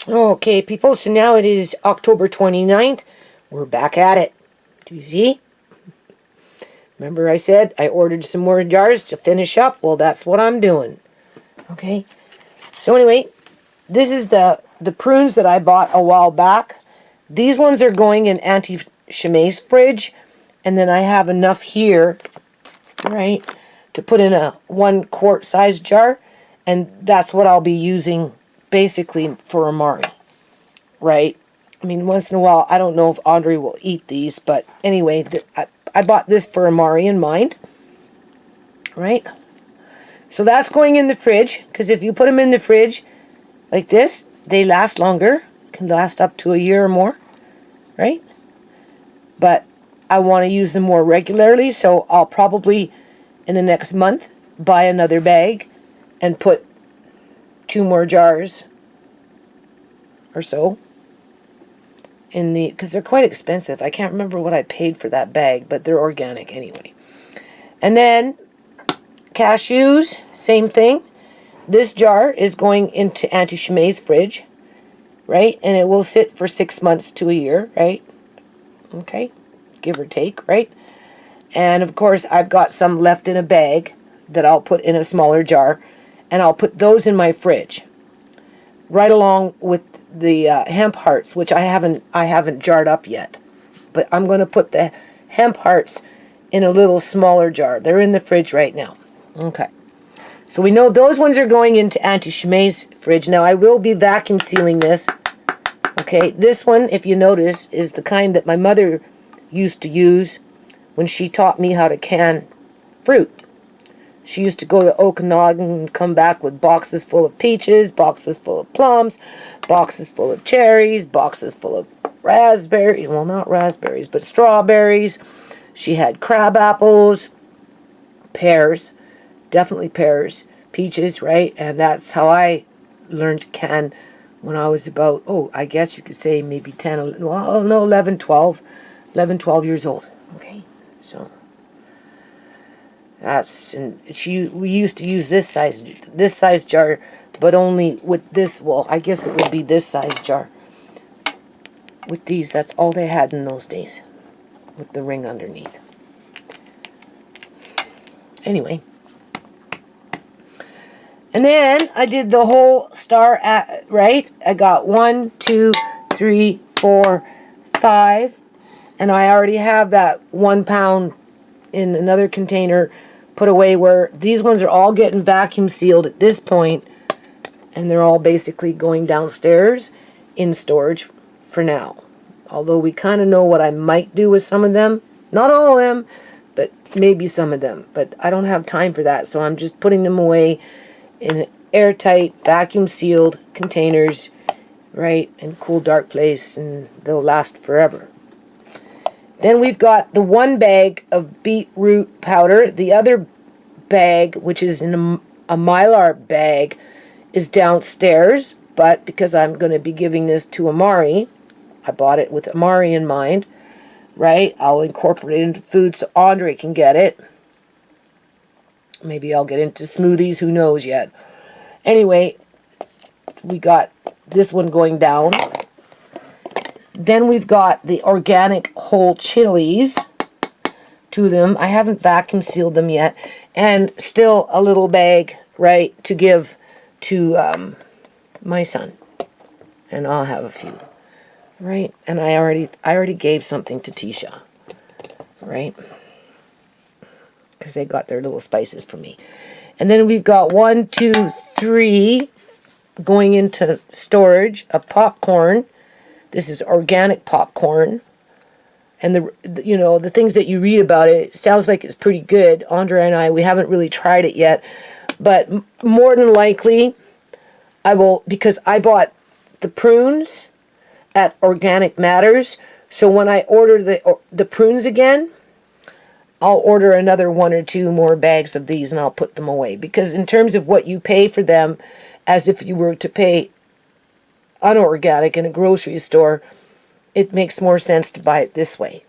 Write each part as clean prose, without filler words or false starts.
Okay, people, so now it is October 29th. We're back at it. Do you see? Remember I said I ordered some more jars to finish up? Well, that's what I'm doing. Okay. So anyway, this is the prunes that I bought a while back. These ones are going in Auntie Shimei's fridge. And then I have enough here, right, to put in a 1 quart size jar. And that's what I'll be using basically for Amari, right? I mean, once in a while, I don't know if Audrey will eat these, but anyway, I bought this for Amari in mind, right? So that's going in the fridge, because if you put them in the fridge like this, they last longer, can last up to a year or more, right? But I want to use them more regularly, so I'll probably, in the next month, buy another bag and put 2 more jars or so in the, because they're quite expensive. I can't remember what I paid for that bag, but they're organic anyway. And then cashews, same thing. This jar is going into Auntie Shimei's fridge, right? And it will sit for 6 months to a year, right? Okay, give or take, right? And of course, I've got some left in a bag that I'll put in a smaller jar, and I'll put those in my fridge, right along with the hemp hearts, which I haven't jarred up yet. But I'm going to put the hemp hearts in a little smaller jar. They're in the fridge right now. Okay. So we know those ones are going into Auntie Shimei's fridge. Now I will be vacuum sealing this. Okay, this one, if you notice, is the kind that my mother used to use when she taught me how to can fruit. She used to go to Okanagan and come back with boxes full of peaches, boxes full of plums, boxes full of cherries, boxes full of raspberries. Well, not raspberries, but strawberries. She had crab apples, pears, definitely pears, peaches, right? And that's how I learned to can when I was about, I guess you could say maybe 10, well, no, 11, 12 years old. Okay, so that's, and we used to use this size jar, but only with this, well, I guess it would be this size jar. With these, that's all they had in those days, with the ring underneath. Anyway. And then I did the whole star, right? I got 1, 2, 3, 4, 5. And I already have that 1 pound in another container put away, where these ones are all getting vacuum sealed at this point. And they're all basically going downstairs in storage for now. Although we kind of know what I might do with some of them. Not all of them, but maybe some of them. But I don't have time for that, so I'm just putting them away in airtight, vacuum-sealed containers, right, in cool, dark place, and they'll last forever. Then we've got the 1 bag of beetroot powder. The other bag, which is in a Mylar bag, is downstairs, but because I'm going to be giving this to Amari, I bought it with Amari in mind, right? I'll incorporate it into food so Andre can get it. Maybe I'll get into smoothies, who knows yet. Anyway, we got this one going down. Then we've got the organic whole chilies, 2 of them. I haven't vacuum sealed them yet. And still a little bag, right, to give to my son. And I'll have a few, right? And I already gave something to Tisha, right? Because they got their little spices for me. And then we've got 1, 2, 3 going into storage of popcorn. This is organic popcorn. And the things that you read about it sounds like it's pretty good. Andre and I, we haven't really tried it yet. But more than likely, I will, because I bought the prunes at Organic Matters. So when I order the prunes again, I'll order another 1 or 2 more bags of these, and I'll put them away. Because in terms of what you pay for them, as if you were to pay unorganic in a grocery store, it makes more sense to buy it this way.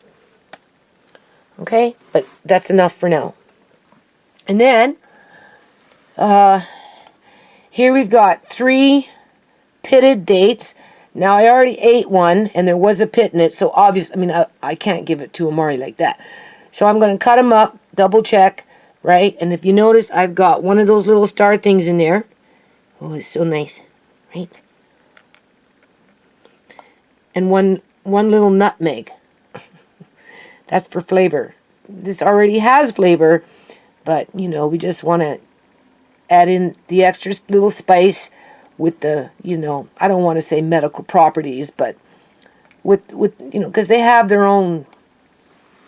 Okay? But that's enough for now. And then, here we've got 3 pitted dates. Now, I already ate one, and there was a pit in it, so obviously, I mean, I can't give it to Amari like that. So I'm going to cut them up, double check, right? And if you notice, I've got one of those little star things in there. Oh, it's so nice, right? And one little nutmeg. That's for flavor. This already has flavor, but, you know, we just want to add in the extra little spice with the, you know, I don't want to say medical properties, but with you know, because they have their own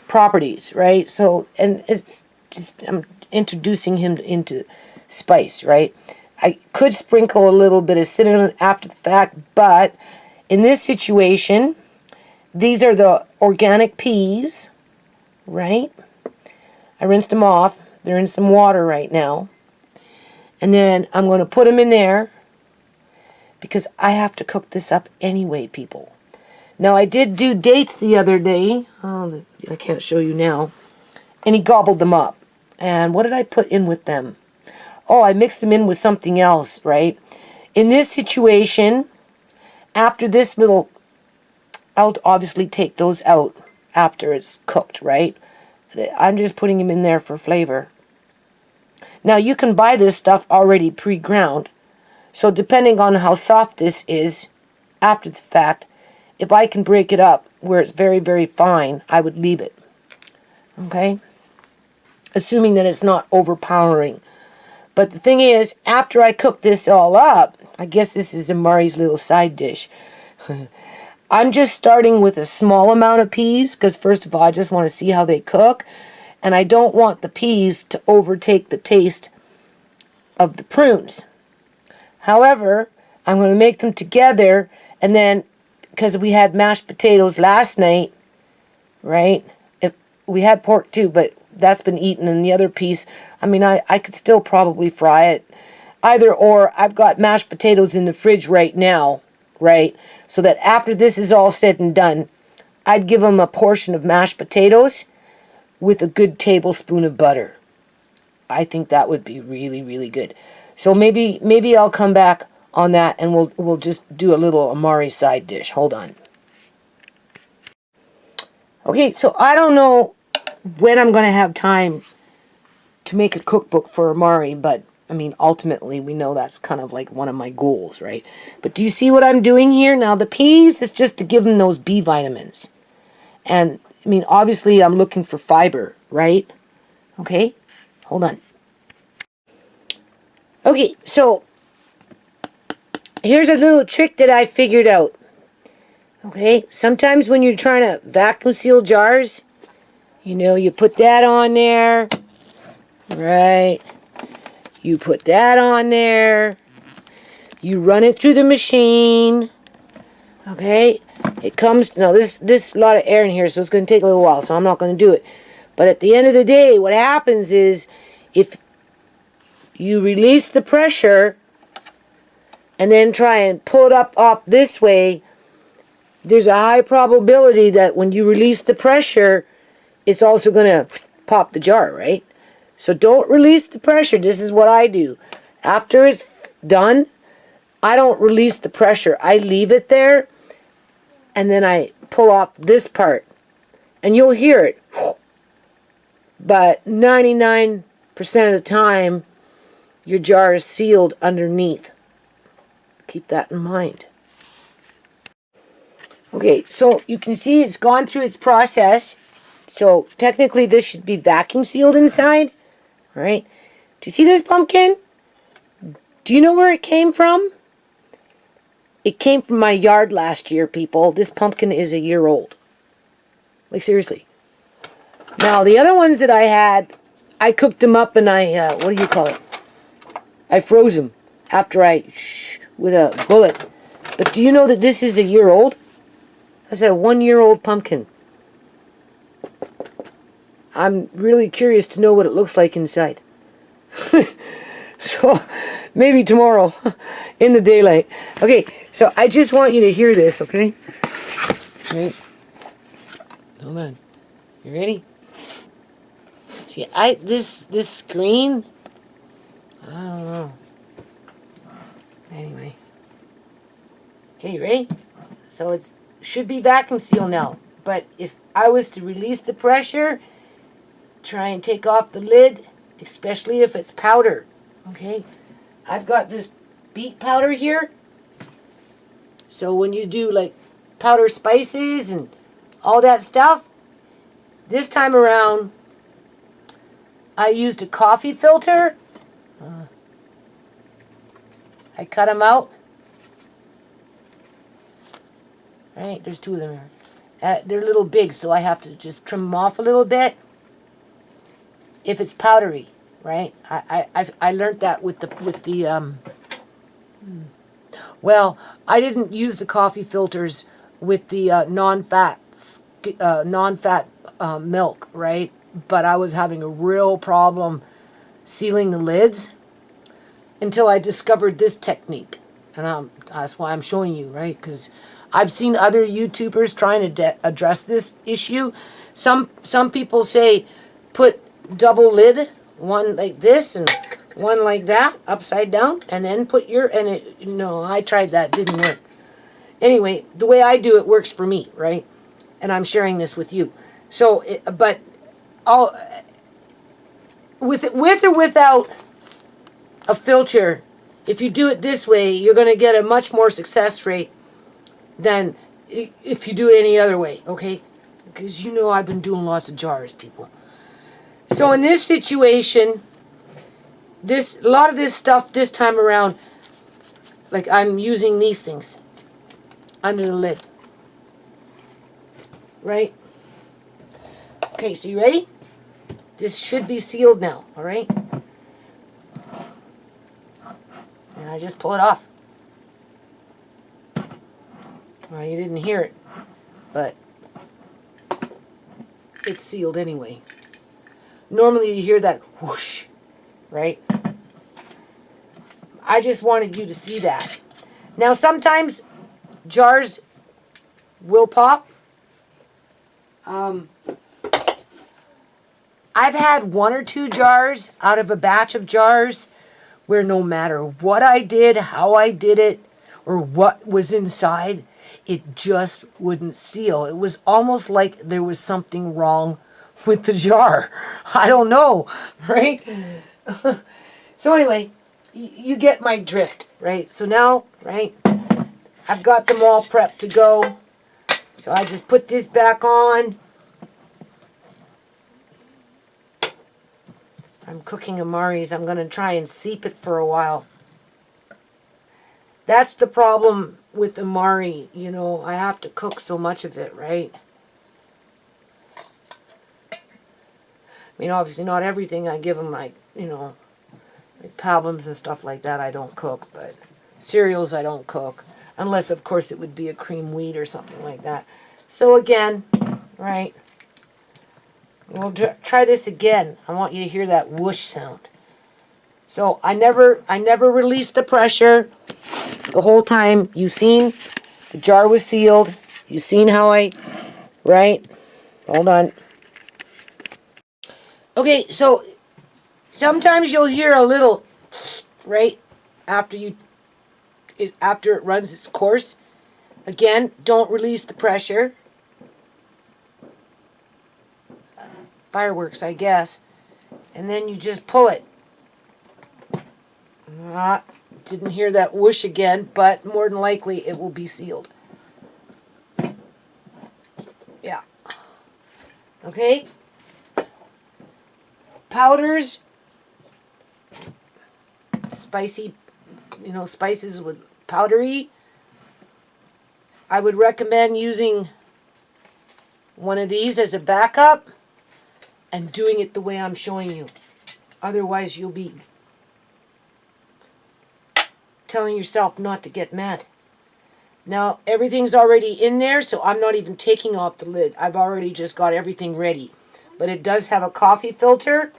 properties, right? So, and it's just, I'm introducing him into spice, right? I could sprinkle a little bit of cinnamon after the fact, but in this situation, these are the organic peas, right? I rinsed them off. They're in some water right now. And then I'm going to put them in there because I have to cook this up anyway, people. Now, I did do dates the other day. Oh, I can't show you now. And he gobbled them up. And what did I put in with them? Oh, I mixed them in with something else, right? In this situation, after this little, I'll obviously take those out after it's cooked, right? I'm just putting them in there for flavor. Now, you can buy this stuff already pre-ground. So depending on how soft this is, after the fact, if I can break it up where it's very, very fine, I would leave it. Okay? Assuming that it's not overpowering. But the thing is, after I cook this all up, I guess this is Amari's little side dish. I'm just starting with a small amount of peas, because first of all, I just want to see how they cook. And I don't want the peas to overtake the taste of the prunes. However, I'm going to make them together, and then, because we had mashed potatoes last night, right? We had pork too, but that's been eaten, and the other piece, I mean, I could still probably fry it. Either or, I've got mashed potatoes in the fridge right now, right? So that after this is all said and done, I'd give them a portion of mashed potatoes with a good tablespoon of butter. I think that would be really, really good. So maybe I'll come back on that, and we'll just do a little Amari side dish. Hold on. Okay, so I don't know when I'm going to have time to make a cookbook for Amari, but I mean, ultimately, we know that's kind of like one of my goals, right? But do you see what I'm doing here? Now, the peas is just to give them those B vitamins. And, I mean, obviously, I'm looking for fiber, right? Okay, hold on. Okay, so here's a little trick that I figured out. Okay, sometimes when you're trying to vacuum seal jars, you know, you put that on there, right? You put that on there. You run it through the machine. Okay, it comes, now this is a lot of air in here, so it's going to take a little while, so I'm not going to do it. But at the end of the day, what happens is, if you release the pressure and then try and pull it up this way, there's a high probability that when you release the pressure, it's also going to pop the jar, right? So don't release the pressure. This is what I do. After it's done, I don't release the pressure. I leave it there, and then I pull off this part. And you'll hear it. But 99% of the time, your jar is sealed underneath. Keep that in mind. Okay, so you can see it's gone through its process. So technically this should be vacuum sealed inside. All right. Do you see this pumpkin? Do you know where it came from? It came from my yard last year, people. This pumpkin is a year old. Like, seriously. Now, the other ones that I had, I cooked them up and I, what do you call it? I froze them after with a bullet. But do you know that this is a year old? That's a 1-year-old pumpkin. I'm really curious to know what it looks like inside. So, maybe tomorrow in the daylight. Okay, so I just want you to hear this, okay? Right. Hold on. You ready? See, this screen, I don't know. Anyway. Okay, you ready? So it should be vacuum sealed now. But if I was to release the pressure, try and take off the lid, especially if it's powder. Okay? I've got this beet powder here. So when you do like powder spices and all that stuff, this time around I used a coffee filter. I cut them out. Right, there's two of them here. They're a little big, so I have to just trim them off a little bit. If it's powdery, right? I learned that with the well, I didn't use the coffee filters with the non-fat milk, right? But I was having a real problem sealing the lids until I discovered this technique. And that's why I'm showing you, right? Because I've seen other YouTubers trying to address this issue. Some people say put double lid, one like this and one like that, upside down, and then put your, and it, no, I tried that, didn't work. Anyway, the way I do it works for me, right? And I'm sharing this with you. So, but all, with or without a filter, if you do it this way, you're going to get a much more success rate than if you do it any other way, okay? Because you know I've been doing lots of jars, people. So in this situation, a lot of this stuff this time around, like I'm using these things under the lid, right? Okay, so you ready? This should be sealed now, all right? And I just pull it off. Well, you didn't hear it, but it's sealed anyway. Normally you hear that whoosh, right? I just wanted you to see that. Now sometimes jars will pop. I've had one or two jars out of a batch of jars where no matter what I did, how I did it, or what was inside, it just wouldn't seal. It was almost like there was something wrong with the jar. I don't know, right? So anyway, you get my drift, right? So now, right, I've got them all prepped to go. So I just put this back on. I'm cooking Amari's. I'm going to try and seep it for a while. That's the problem with Amari. You know, I have to cook so much of it, right? I mean, obviously not everything I give them, like, you know, like pablums and stuff like that I don't cook, but cereals I don't cook. Unless, of course, it would be a cream wheat or something like that. So again, right, we'll try this again. I want you to hear that whoosh sound. So I never released the pressure the whole time. You seen the jar was sealed. You seen how right? Hold on. Okay, so sometimes you'll hear a little, right, after it runs its course. Again, don't release the pressure. Fireworks, I guess. And then you just pull it. Didn't hear that whoosh again, but more than likely it will be sealed. Yeah. Okay. Powders. Spicy, you know, spices with powdery. I would recommend using one of these as a backup and doing it the way I'm showing you. Otherwise, you'll be telling yourself not to get mad. Now, everything's already in there, so I'm not even taking off the lid. I've already just got everything ready. But it does have a coffee filter,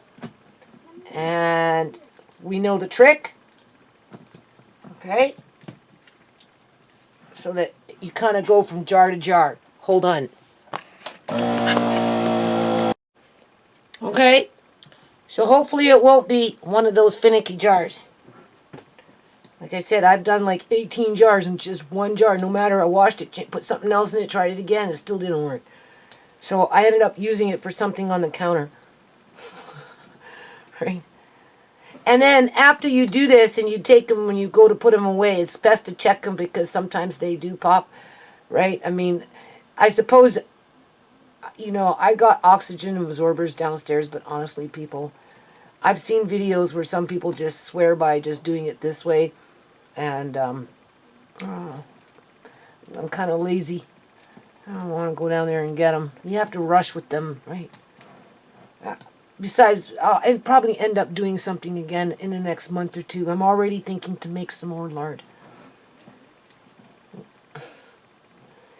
and we know the trick. Okay? So that you kind of go from jar to jar. Hold on. Okay? So hopefully it won't be one of those finicky jars. Like I said, I've done like 18 jars in just one jar. No matter, I washed it, put something else in it, tried it again, it still didn't work. So I ended up using it for something on the counter. Right? And then after you do this and you take them, when you go to put them away, it's best to check them because sometimes they do pop, right? I mean, I suppose, you know, I got oxygen absorbers downstairs, but honestly, people, I've seen videos where some people just swear by just doing it this way, and I'm kind of lazy. I don't want to go down there and get them. You have to rush with them, right? Besides, I'll probably end up doing something again in the next month or two. I'm already thinking to make some more lard.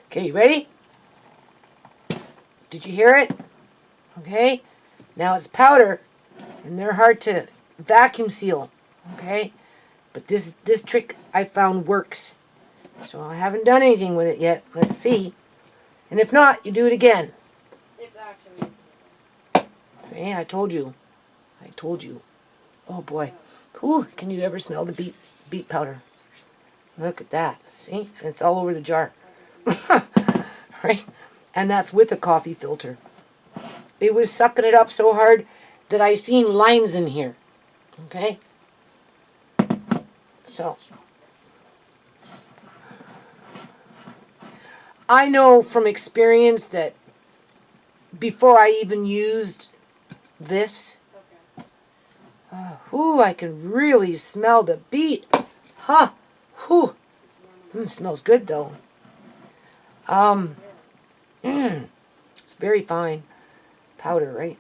Okay, you ready? Did you hear it? Okay. Now it's powder, and they're hard to vacuum seal. Okay. But this trick I found works. So I haven't done anything with it yet. Let's see. And if not, you do it again. It's actually... See, I told you. I told you. Oh boy. Whew, can you ever smell the beet powder? Look at that. See? And it's all over the jar. Right? And that's with a coffee filter. It was sucking it up so hard that I seen lines in here. Okay? So, I know from experience that before I even used this, I can really smell the beet. Huh. Whew. Smells good though. It's very fine powder, right?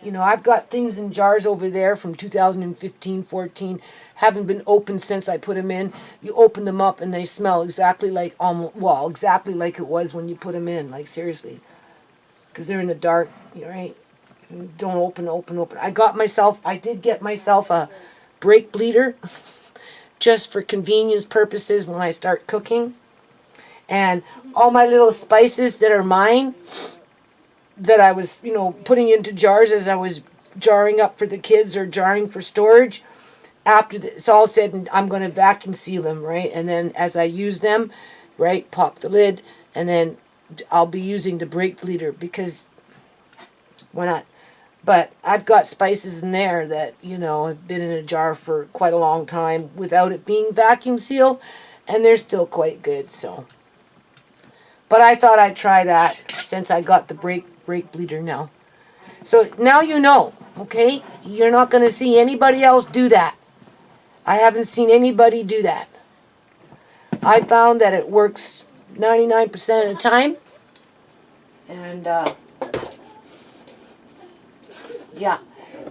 You know, I've got things in jars over there from 2015, 14, haven't been opened since I put them in. You open them up and they smell exactly like, exactly like it was when you put them in, like seriously. Because they're in the dark, right? Don't open. I did get myself a brake bleeder just for convenience purposes when I start cooking. And all my little spices that are mine, that I was, putting into jars as I was jarring up for the kids or jarring for storage. After it's all said, and I'm going to vacuum seal them, right? And then as I use them, right, pop the lid, and then I'll be using the brake bleeder because why not? But I've got spices in there that, have been in a jar for quite a long time without it being vacuum sealed, and they're still quite good, so. But I thought I'd try that since I got the brake bleeder now. So now you know, okay? You're not going to see anybody else do that. I haven't seen anybody do that. I found that it works 99% of the time. And, yeah.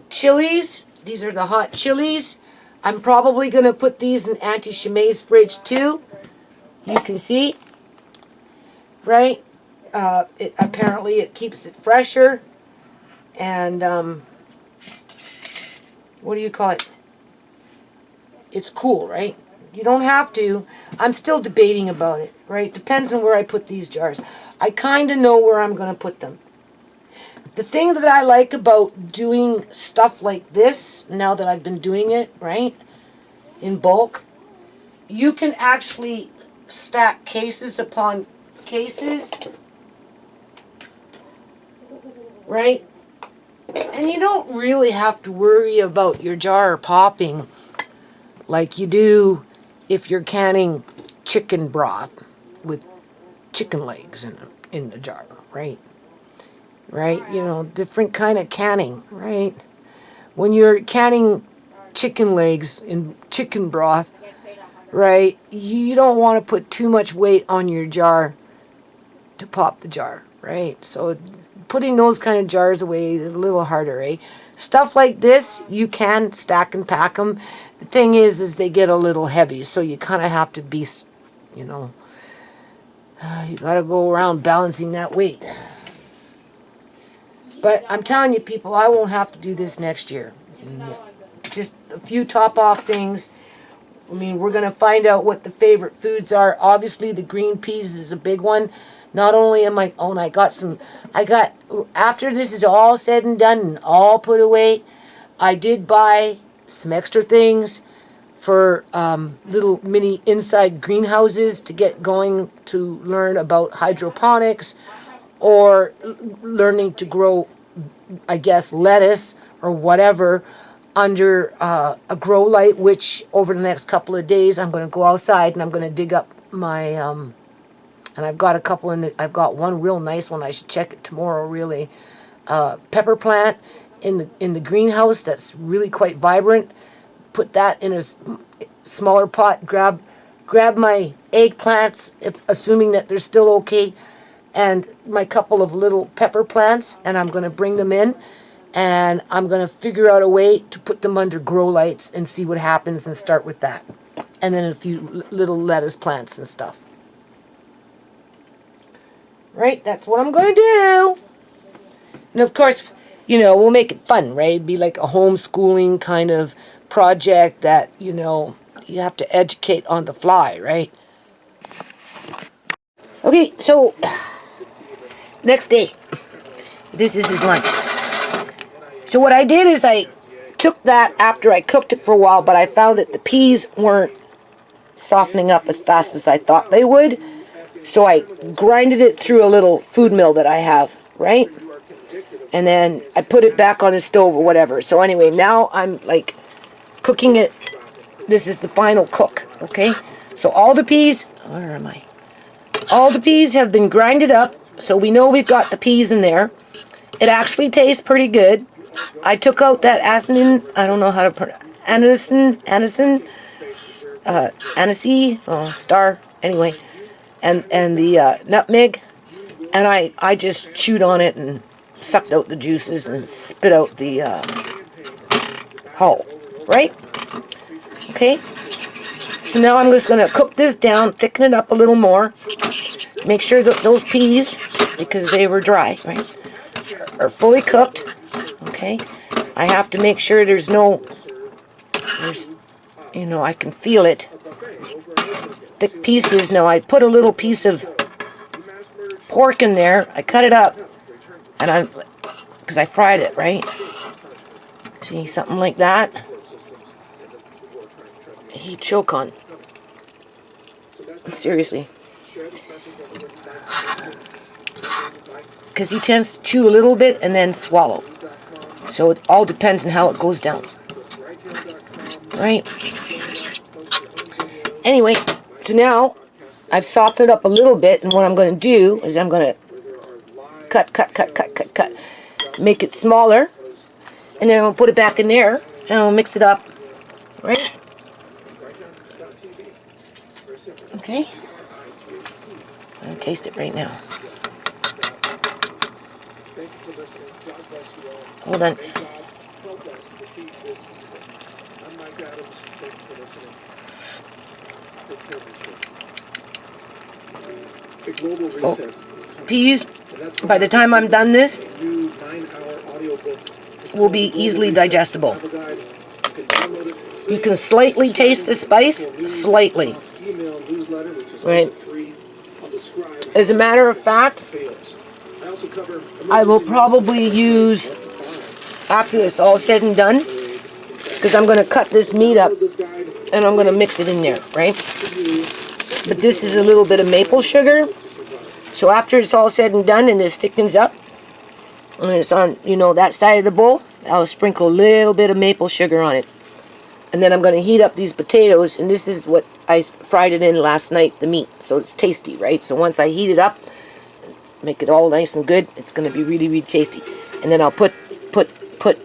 Chilies. These are the hot chilies. I'm probably going to put these in Auntie Shimei's fridge too. You can see. Right? Apparently it keeps it fresher. And, what do you call it? It's cool, right? You don't have to. I'm still debating about it, right? Depends on where I put these jars. I kind of know where I'm going to put them. The thing that I like about doing stuff like this, now that I've been doing it, right, in bulk, you can actually stack cases upon cases, right? And you don't really have to worry about your jar popping like you do if you're canning chicken broth with chicken legs in the jar, right? Right? Different kind of canning, right? When you're canning chicken legs in chicken broth, right, you don't want to put too much weight on your jar to pop the jar, right? So putting those kind of jars away is a little harder, eh? Stuff like this, you can stack and pack them. The thing is they get a little heavy, so you kind of have to be, you got to go around balancing that weight. But I'm telling you, people, I won't have to do this next year. Just a few top-off things. I mean, we're going to find out what the favorite foods are. Obviously, the green peas is a big one. Not only am I, after this is all said and done and all put away, I did buy some extra things for little mini inside greenhouses to get going to learn about hydroponics or learning to grow, I guess, lettuce or whatever under a grow light, which over the next couple of days I'm going to go outside and I'm going to dig up my, and I've got a couple I've got one real nice one, I should check it tomorrow really, pepper plant in the greenhouse that's really quite vibrant. Put that in a smaller pot, grab my eggplants, assuming that they're still okay, and my couple of little pepper plants, and I'm going to bring them in, and I'm going to figure out a way to put them under grow lights and see what happens and start with that. And then a few little lettuce plants and stuff. Right, that's what I'm going to do. And of course, you know, we'll make it fun, right? It'd be like a homeschooling kind of project that, you know, you have to educate on the fly, right? Okay, so next day, this is his lunch. So what I did is I took that after I cooked it for a while, but I found that the peas weren't softening up as fast as I thought they would. So I grinded it through a little food mill that I have, right? And then I put it back on the stove or whatever. So anyway, now I'm like cooking it. This is the final cook, okay? So all the peas, where am I? All the peas have been grinded up, so we know we've got the peas in there. It actually tastes pretty good. I took out that anisine, I don't know how to pronounce, anisine, star, anyway, and the nutmeg, and I just chewed on it and sucked out the juices and spit out the hull, right? Okay, so now I'm just going to cook this down, thicken it up a little more, make sure that those peas, because they were dry, right, are fully cooked. Okay, I have to make sure there's, you know, I can feel it, thick pieces. Now I put a little piece of pork in there, I cut it up, and because I fried it, right? See, something like that. He'd choke on. Seriously. Because he tends to chew a little bit and then swallow. So it all depends on how it goes down. Right? Anyway, so now I've softened it up a little bit, and what I'm going to do is I'm going to cut. Make it smaller, and then I'll put it back in there, and I'll mix it up. Right? Okay, I'm going to taste it right now. Hold on. So, peas, by the time I'm done this, will be easily digestible. You can slightly taste the spice, slightly. Right. As a matter of fact, I will probably use, after it's all said and done, because I'm going to cut this meat up and I'm going to mix it in there, right? But this is a little bit of maple sugar. So after it's all said and done and this thickens up, and it's on, you know, that side of the bowl, I'll sprinkle a little bit of maple sugar on it. And then I'm going to heat up these potatoes, and this is what I fried it in last night, the meat. So it's tasty, right? So once I heat it up, make it all nice and good, it's going to be really, really tasty. And then I'll put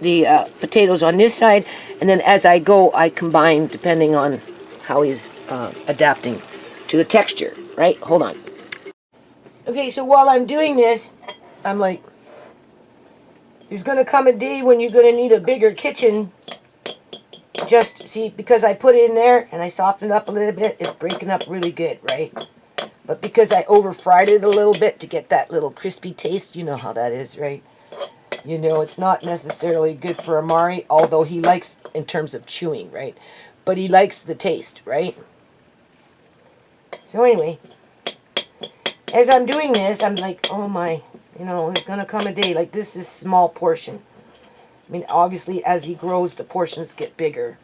the potatoes on this side, and then as I go, I combine depending on how he's adapting to the texture, right? Hold on. Okay, so while I'm doing this, I'm like, there's going to come a day when you're going to need a bigger kitchen. Just see, because I put it in there and I softened it up a little bit, it's breaking up really good, right? But because I over fried it a little bit to get that little crispy taste, you know how that is, right? You know, it's not necessarily good for Amari, although he likes in terms of chewing, right? But he likes the taste, right? So anyway, as I'm doing this, I'm like, oh my, you know, there's going to come a day, like this is small portion. I mean, obviously, as he grows, the portions get bigger.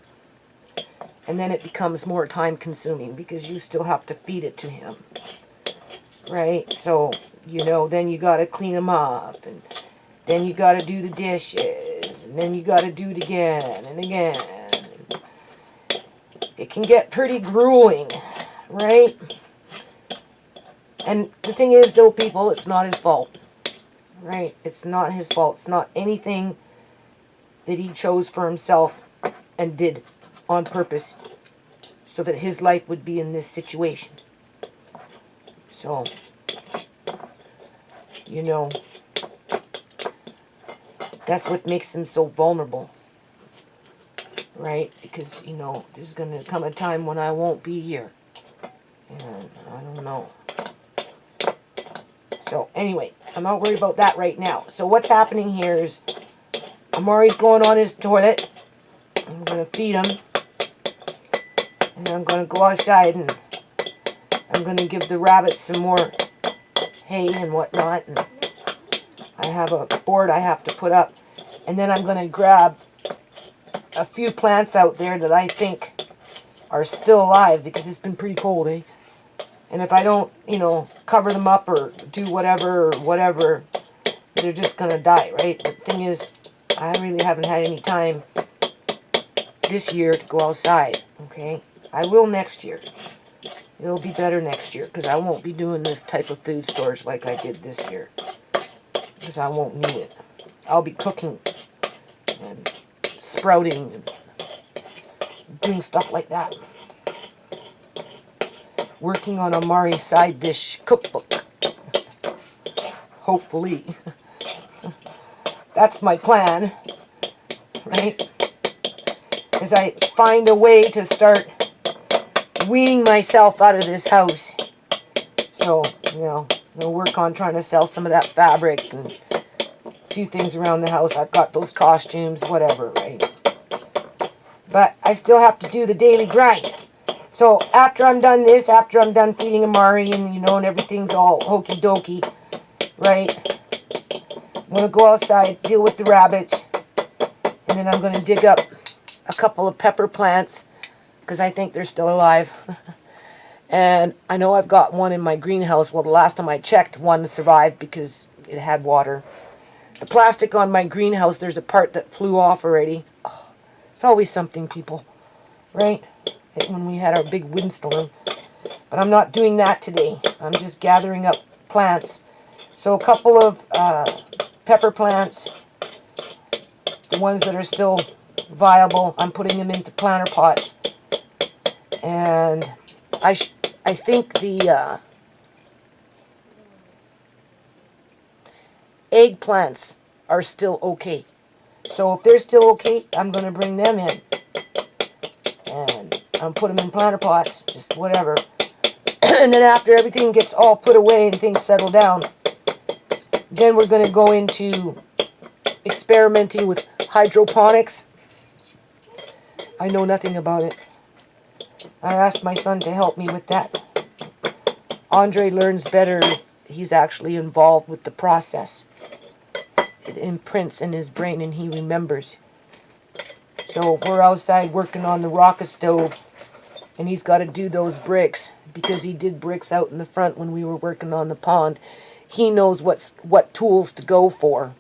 And then it becomes more time consuming because you still have to feed it to him. Right? So, you know, then you got to clean him up. And then you got to do the dishes. And then you got to do it again and again. It can get pretty grueling. Right? And the thing is, though, people, it's not his fault. Right? It's not his fault. It's not anything that he chose for himself and did on purpose so that his life would be in this situation. So, you know, that's what makes him so vulnerable. Right? Because, you know, there's going to come a time when I won't be here. And I don't know. So, anyway, I'm not worried about that right now. So, what's happening here is Amari's going on his toilet. I'm going to feed him. And I'm going to go outside and I'm going to give the rabbits some more hay and whatnot. And I have a board I have to put up. And then I'm going to grab a few plants out there that I think are still alive because it's been pretty cold, eh? And if I don't, you know, cover them up or do whatever, they're just going to die, right? The thing is, I really haven't had any time this year to go outside, okay? I will next year. It'll be better next year because I won't be doing this type of food storage like I did this year because I won't need it. I'll be cooking and sprouting and doing stuff like that. Working on Amari's side dish cookbook. Hopefully. That's my plan. Right? As I find a way to start weaning myself out of this house. So, you know, I'll work on trying to sell some of that fabric and a few things around the house. I've got those costumes, whatever, right? But I still have to do the daily grind. So after I'm done this, after I'm done feeding Amari and, you know, and everything's all hokey dokey, right? I'm going to go outside, deal with the rabbits, and then I'm going to dig up a couple of pepper plants because I think they're still alive. And I know I've got one in my greenhouse. Well, the last time I checked, one survived because it had water. The plastic on my greenhouse, there's a part that flew off already. Oh, it's always something, people, right? When we had our big windstorm. But I'm not doing that today. I'm just gathering up plants. So a couple of pepper plants, the ones that are still viable, I'm putting them into planter pots. And I think the eggplants are still okay. So if they're still okay, I'm going to bring them in. And I'll put them in planter pots, just whatever. And then after everything gets all put away and things settle down, then we're going to go into experimenting with hydroponics. I know nothing about it. I asked my son to help me with that. Andre learns better if he's actually involved with the process. It imprints in his brain and he remembers. So we're outside working on the rocket stove, and he's got to do those bricks because he did bricks out in the front when we were working on the pond. He knows what tools to go for.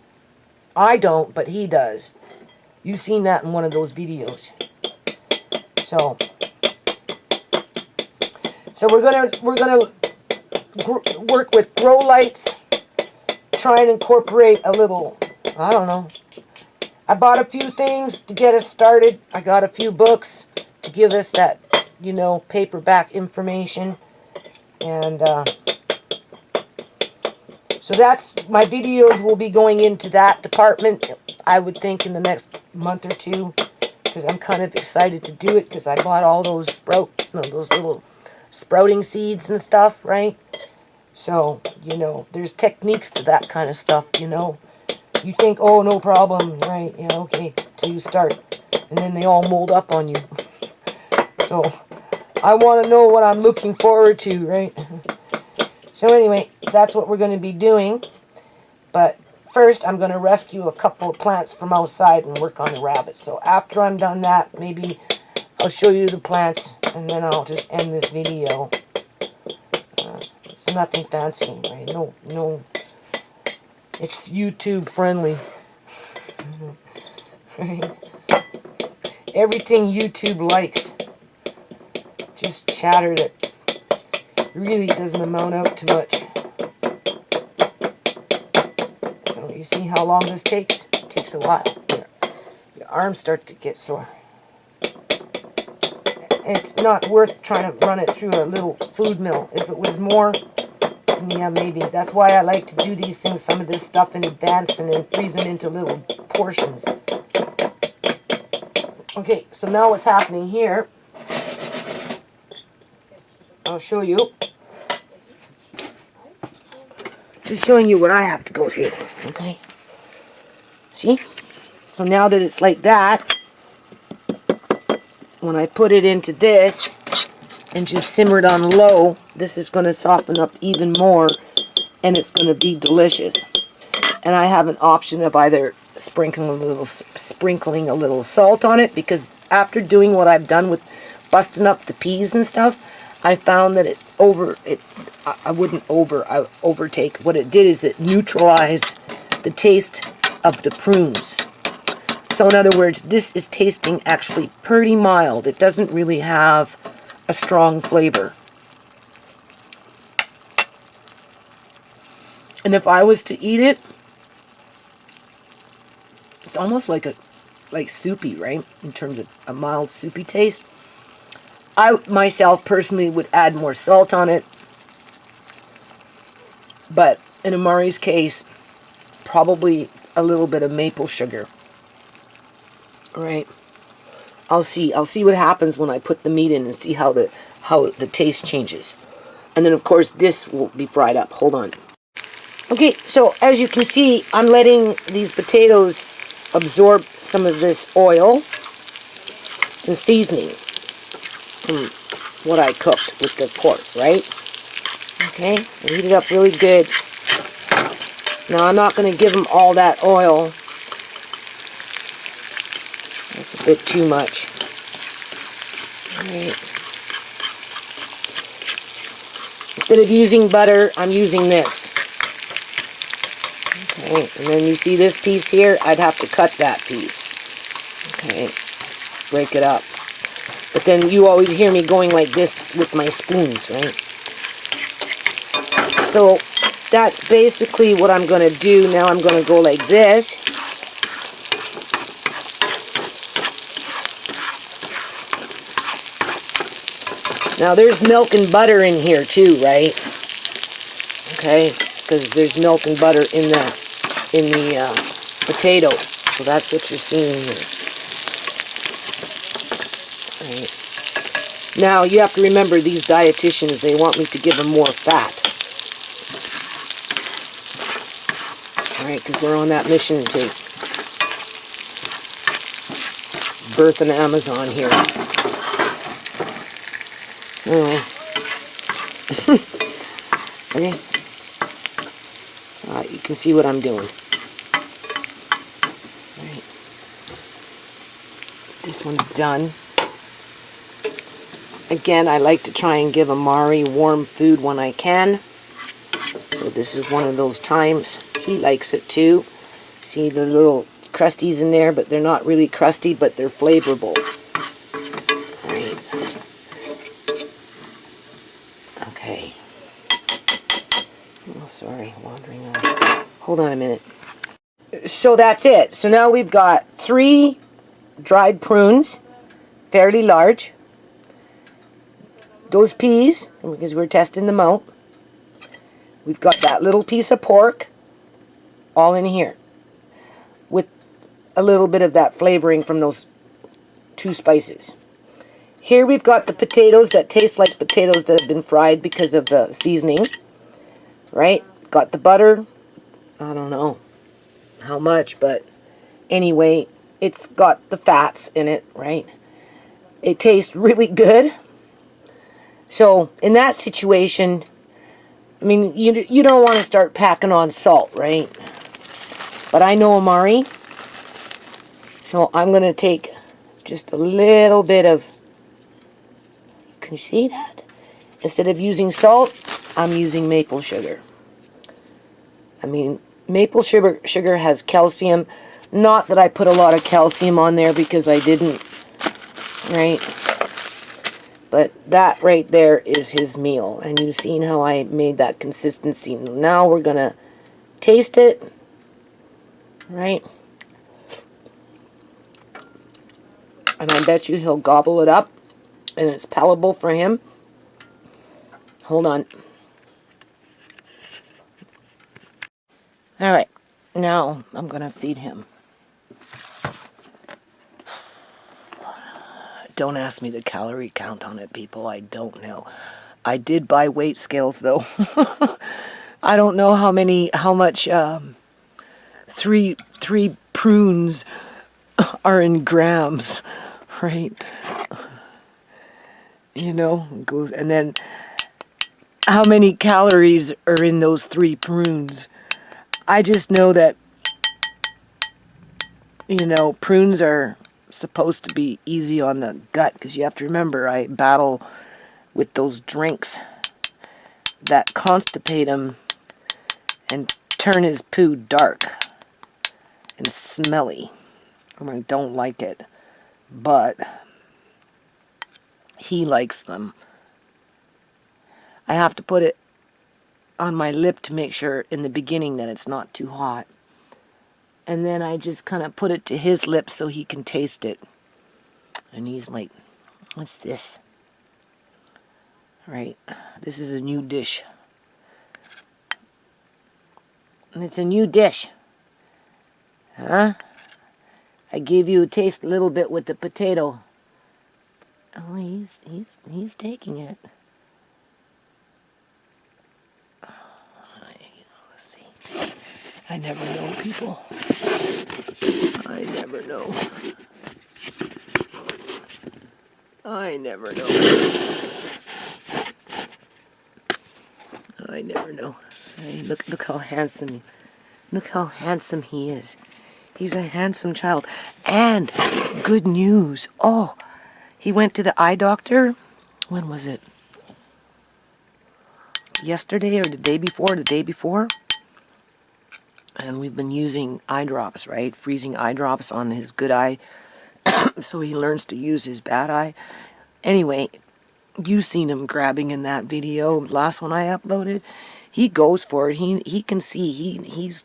I don't, but he does. You've seen that in one of those videos. So we're gonna work with grow lights. Try and incorporate a little, I don't know. I bought a few things to get us started. I got a few books to give us that, you know, paperback information. And so that's, my videos will be going into that department, I would think, in the next month or two. Because I'm kind of excited to do it because I bought all those those little sprouting seeds and stuff, right? So, you know, there's techniques to that kind of stuff, you know. You think, oh, no problem, right? Yeah, okay, till you start. And then they all mold up on you. So, I want to know what I'm looking forward to, right? So anyway, that's what we're going to be doing. But first, I'm going to rescue a couple of plants from outside and work on the rabbits. So after I'm done that, maybe I'll show you the plants, and then I'll just end this video. It's nothing fancy, right? No. It's YouTube friendly. Right? Everything YouTube likes. Just chatter that really doesn't amount out to much. So you see how long this takes? It takes a while. Your arms start to get sore. It's not worth trying to run it through a little food mill. If it was more, yeah, maybe. That's why I like to do these things, some of this stuff in advance, and then freeze it into little portions. Okay, so now what's happening here, I'll show you. Just showing you what I have to go through, okay? See? So now that it's like that, when I put it into this and just simmer it on low, this is going to soften up even more, and it's going to be delicious. And I have an option of either sprinkling a little salt on it, because after doing what I've done with busting up the peas and stuff, I found that I wouldn't overtake. What it did is it neutralized the taste of the prunes. So in other words, this is tasting actually pretty mild. It doesn't really have a strong flavor. And if I was to eat it, it's almost like soupy, right? In terms of a mild soupy taste. I myself personally would add more salt on it. But in Amari's case, probably a little bit of maple sugar. All right. I'll see what happens when I put the meat in and see how the taste changes. And then of course this will be fried up. Hold on. Okay, so as you can see, I'm letting these potatoes absorb some of this oil and seasoning from what I cooked with the pork, right? Okay, heat it up really good. Now I'm not going to give them all that oil. That's a bit too much. Right. Instead of using butter, I'm using this. Okay, and then you see this piece here, I'd have to cut that piece. Okay, break it up. But then you always hear me going like this with my spoons, right? So that's basically what I'm going to do. Now I'm going to go like this. Now there's milk and butter in here too, right? Okay, because there's milk and butter in the potato. So that's what you're seeing here. Right. Now you have to remember, these dietitians, they want me to give them more fat. Alright, because we're on that mission to birth an Amazon here. Oh. Okay. So you can see what I'm doing. Right. This one's done. Again, I like to try and give Amari warm food when I can. So this is one of those times. He likes it too. See the little crusties in there, but they're not really crusty, but they're flavorful. Right. Okay. Oh, sorry, wandering on. Hold on a minute. So that's it. So now we've got 3 dried prunes, fairly large. Those peas, because we're testing them out. We've got that little piece of pork, all in here, with a little bit of that flavoring from those 2 spices. Here we've got the potatoes that taste like potatoes that have been fried because of the seasoning, right? Got the butter, I don't know how much, but anyway, it's got the fats in it, right? It tastes really good. So in that situation, I mean, you don't want to start packing on salt, right? But I know Amari, so I'm going to take just a little bit of Can you see that? Instead of using salt, I'm using maple sugar. I mean, maple sugar has calcium. Not that I put a lot of calcium on there because I didn't, right? But that right there is his meal. And you've seen how I made that consistency. Now we're going to taste it, right? And I bet you he'll gobble it up. And it's palatable for him. Hold on. All right. Now I'm going to feed him. Don't ask me the calorie count on it, people. I don't know. I did buy weight scales, though. I don't know how much three prunes are in grams, right? You know, goes, and then how many calories are in those 3 prunes. I just know that, you know, prunes are supposed to be easy on the gut, because you have to remember I battle with those drinks that constipate him and turn his poo dark and smelly. I don't like it, but he likes them. I have to put it on my lip to make sure in the beginning that it's not too hot. And then I just kind of put it to his lips so he can taste it. And he's like, what's this? Right, this is a new dish. And it's a new dish. Huh? I gave you a taste a little bit with the potato. Oh, he's taking it. Let's see. I never know, people. I never know. I never know. I never know. Hey, look how handsome. Look how handsome he is. He's a handsome child. And good news. Oh, he went to the eye doctor. When was it? Yesterday or the day before? The day before. And we've been using eye drops, right? Freezing eye drops on his good eye so he learns to use his bad eye. Anyway, you seen him grabbing in that video, last one I uploaded. He goes for it. He can see. He's...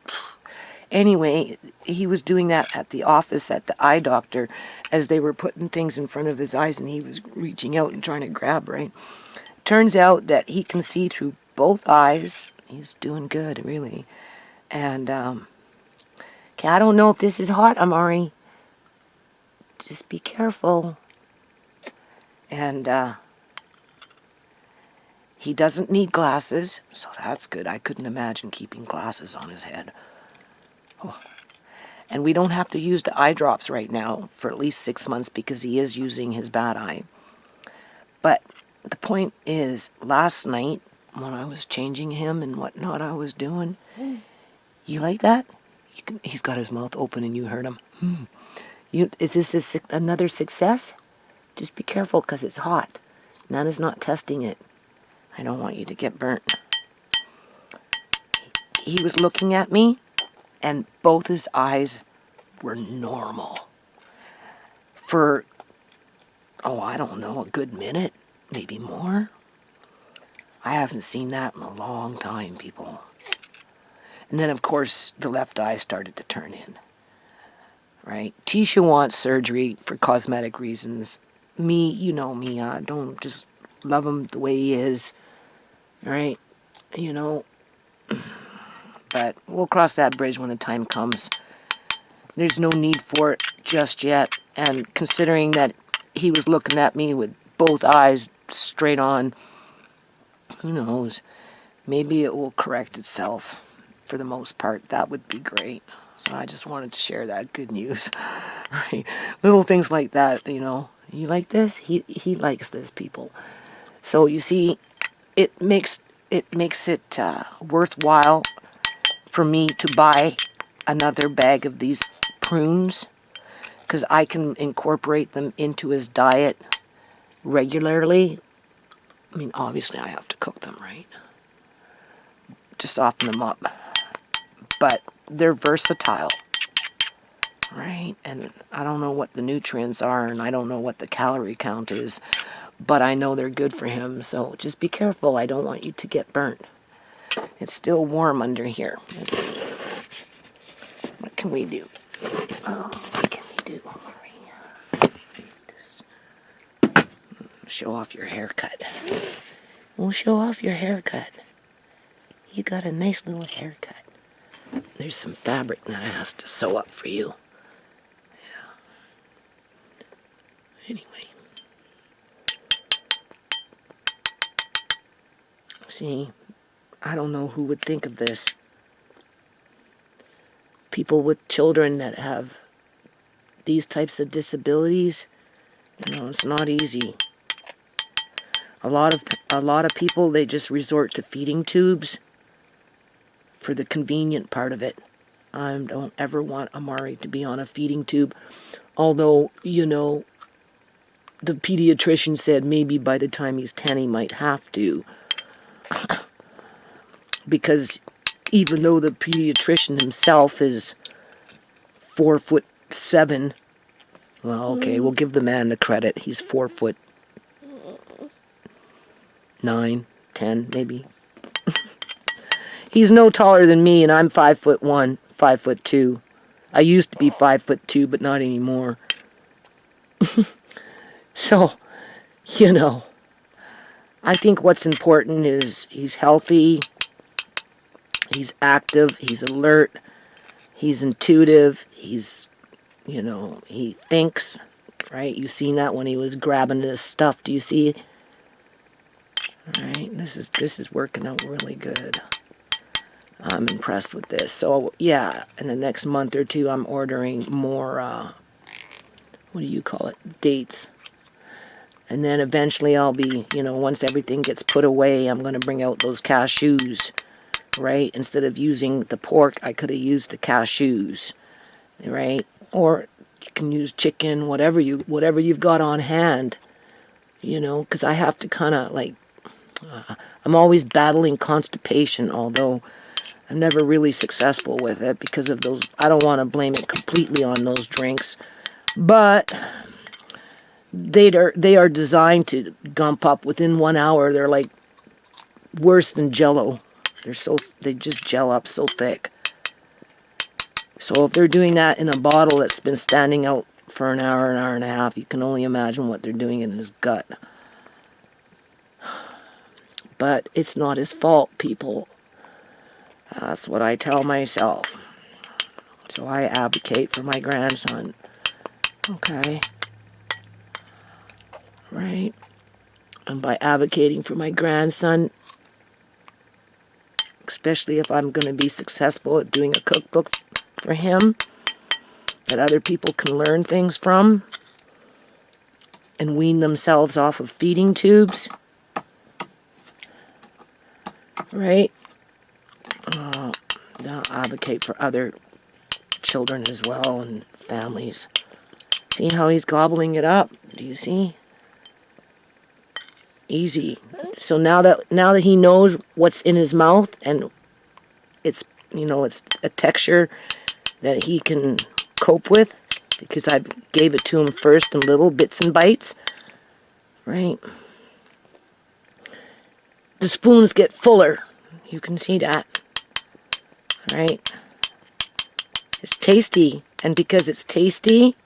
Anyway, he was doing that at the office at the eye doctor as they were putting things in front of his eyes and he was reaching out and trying to grab, right? Turns out that he can see through both eyes. He's doing good, really. And, okay, I don't know if this is hot, Amari. Just be careful. And, he doesn't need glasses, so that's good. I couldn't imagine keeping glasses on his head. Oh. And we don't have to use the eye drops right now for at least 6 months because he is using his bad eye. But the point is, last night when I was changing him and whatnot I was doing, you like that? He's got his mouth open and you heard him. Is this another success? Just be careful because it's hot. Nana's not testing it. I don't want you to get burnt. He was looking at me and both his eyes were normal. For, I don't know, a good minute, maybe more. I haven't seen that in a long time, people. And then, of course, the left eye started to turn in. Right? Tisha wants surgery for cosmetic reasons. Me, you know me, I don't just love him the way he is. Right? You know. But we'll cross that bridge when the time comes. There's no need for it just yet. And considering that he was looking at me with both eyes straight on, who knows? Maybe it will correct itself for the most part. That would be great. So I just wanted to share that good news. Right? Little things like that, you know. You like this? He likes this, people. So you see, it makes it worthwhile for me to buy another bag of these prunes because I can incorporate them into his diet regularly I mean, obviously I have to cook them, right? To soften them up. But they're versatile, right? And I don't know what the nutrients are, and I don't know what the calorie count is, but I know they're good for him, so just be careful. I don't want you to get burnt. It's still warm under here. Let's see. What can we do? Oh, what can we do? Just show off your haircut. We'll show off your haircut. You got a nice little haircut. There's some fabric that I has to sew up for you. Yeah. Anyway. See, I don't know who would think of this. People with children that have these types of disabilities, you know, it's not easy. A lot of people, they just resort to feeding tubes for the convenient part of it. I don't ever want Amari to be on a feeding tube, although, you know, the pediatrician said maybe by the time he's 10 he might have to. Because even though the pediatrician himself is 4'7", well, okay, we'll give the man the credit. He's 4'9", 10, maybe. He's no taller than me, and I'm 5'1", 5'2". I used to be 5'2", but not anymore. So, you know, I think what's important is he's healthy, he's active, he's alert, he's intuitive, he's, you know, he thinks, right? You've seen that when he was grabbing his stuff. Do you see? All right, this is working out really good. I'm impressed with this. So, yeah, in the next month or two, I'm ordering more, what do you call it, dates. And then eventually I'll be, you know, once everything gets put away, I'm going to bring out those cashews, right? Instead of using the pork, I could have used the cashews, right? Or you can use chicken, whatever you've got on hand, you know, because I have to kind of like, I'm always battling constipation, although I'm never really successful with it because of those. I don't want to blame it completely on those drinks, but they are designed to gump up within 1 hour. They're like worse than Jello. They just gel up so thick. So if they're doing that in a bottle that's been standing out for an hour and a half, you can only imagine what they're doing in his gut. But it's not his fault, people. That's what I tell myself. So I advocate for my grandson. Okay? Right? And by advocating for my grandson, especially if I'm going to be successful at doing a cookbook for him that other people can learn things from and wean themselves off of feeding tubes, right? I'll advocate for other children as well and families. See how he's gobbling it up? Do you see? Easy. So now that he knows what's in his mouth and it's, you know, it's a texture that he can cope with, because I gave it to him first in little bits and bites, right? The spoons get fuller. You can see that, right? It's tasty, and because it's tasty,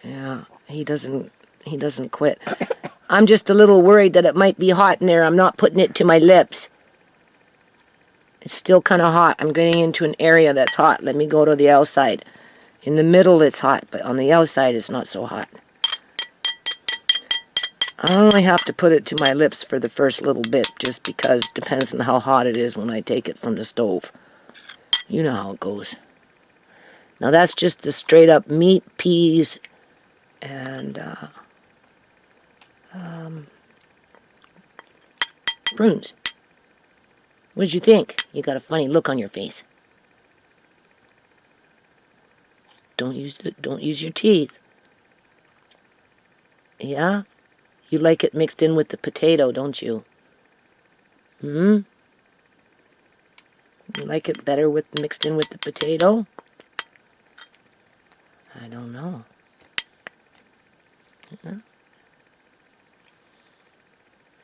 yeah, he doesn't quit. I'm just a little worried that it might be hot in there. I'm not putting it to my lips. It's still kind of hot. I'm getting into an area that's hot. Let me go to the outside. In the middle it's hot, but on the outside it's not so hot. I only have to put it to my lips for the first little bit, just because it depends on how hot it is when I take it from the stove. You know how it goes. Now that's just the straight up meat, peas, and prunes. What did you think? You got a funny look on your face. Don't use your teeth. Yeah? You like it mixed in with the potato, don't you? You like it better mixed in with the potato? I don't know. Yeah.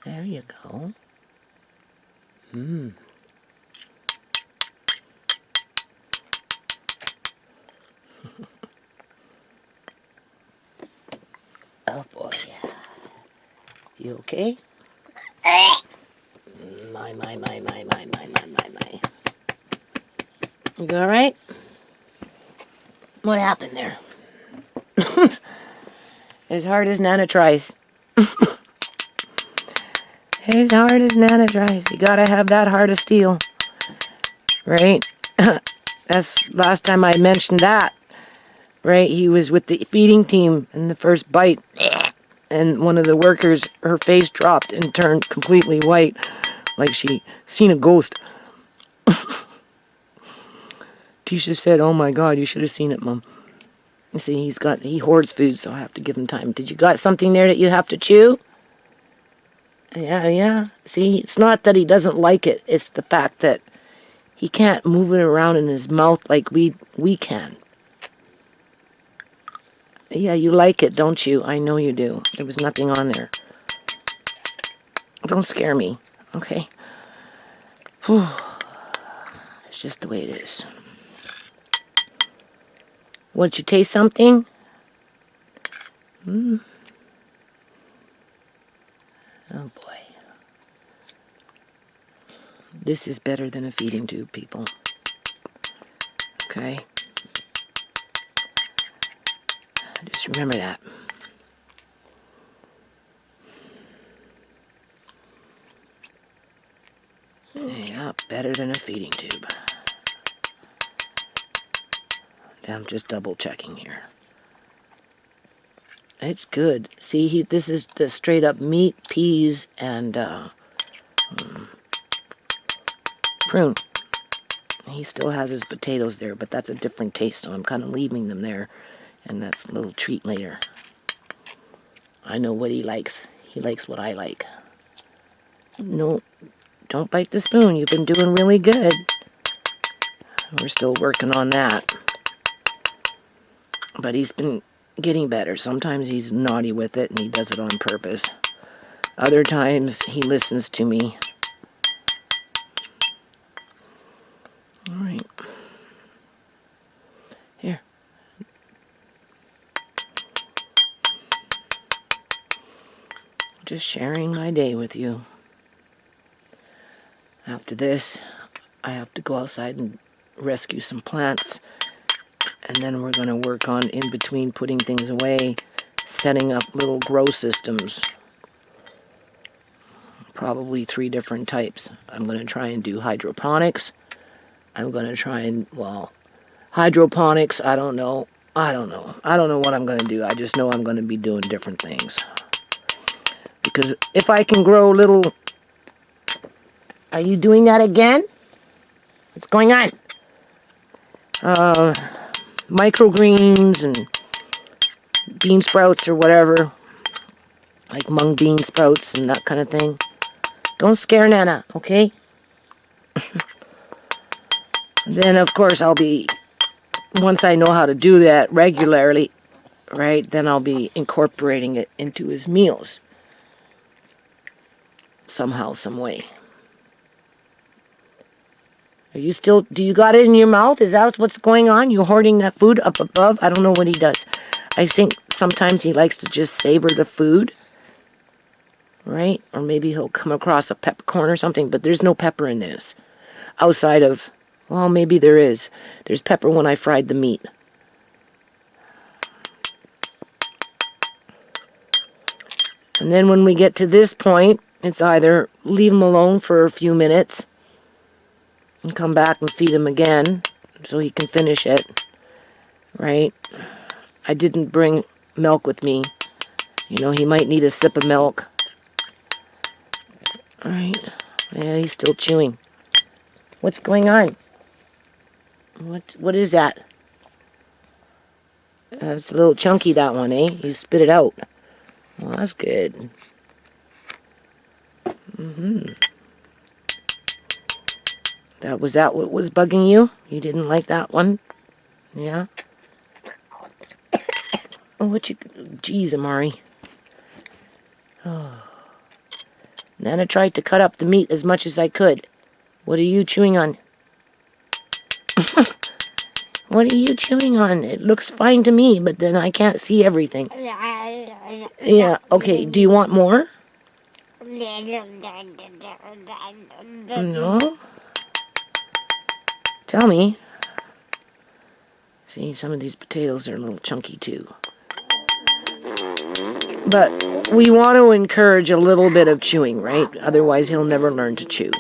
There you go. Oh boy. You okay? My. You alright? What happened there? As hard as Nana tries. As hard as Nana tries. You gotta have that heart of steel. Right? That's last time I mentioned that. Right? He was with the feeding team in the first bite. And one of the workers, her face dropped and turned completely white. Like she seen a ghost. Tisha said, "Oh my God, you should have seen it, Mom." You see, he hoards food, so I have to give him time. Did you got something there that you have to chew? Yeah. See, it's not that he doesn't like it. It's the fact that he can't move it around in his mouth like we can. Yeah, you like it, don't you? I know you do. There was nothing on there. Don't scare me, okay? Whew. It's just the way it is. Want you taste something? Oh boy. This is better than a feeding tube, people. Okay? Just remember that. Yeah, better than a feeding tube. I'm just double checking here. It's good. See, this is the straight up meat, peas, and prune. He still has his potatoes there, but that's a different taste, so I'm kind of leaving them there, and that's a little treat later. I know what he likes. He likes what I like. No, don't bite the spoon. You've been doing really good. We're still working on that. But he's been getting better. Sometimes he's naughty with it, and he does it on purpose. Other times, he listens to me. All right. Here. Just sharing my day with you. After this, I have to go outside and rescue some plants. And then we're going to work on, in between putting things away, setting up little grow systems. Probably 3 different types. I'm going to try and do hydroponics. I'm going to try and, hydroponics, I don't know. I don't know what I'm going to do. I just know I'm going to be doing different things. Because if I can grow little... Are you doing that again? What's going on? Microgreens and bean sprouts or whatever. Like mung bean sprouts and that kind of thing. Don't scare Nana, okay? Then, of course, once I know how to do that regularly, right, then I'll be incorporating it into his meals. Somehow, some way. Are you still, do you got it in your mouth? Is that what's going on? You hoarding that food up above? I don't know what he does. I think sometimes he likes to just savor the food. Right? Or maybe he'll come across a peppercorn or something, but there's no pepper in this. Outside of, well, maybe there is. There's pepper when I fried the meat. And then when we get to this point, it's either leave him alone for a few minutes and come back and feed him again so he can finish it. Right? I didn't bring milk with me. You know, he might need a sip of milk. Alright. Yeah, he's still chewing. What's going on? What is that? It's a little chunky, that one, eh? You spit it out. Well, that's good. Was that what was bugging you? You didn't like that one? Yeah? Oh, geez, Amari. Oh. Nana tried to cut up the meat as much as I could. What are you chewing on? What are you chewing on? It looks fine to me, but then I can't see everything. Yeah, okay. Do you want more? No? Tell me. See, some of these potatoes are a little chunky too. But we want to encourage a little bit of chewing, right? Otherwise, he'll never learn to chew.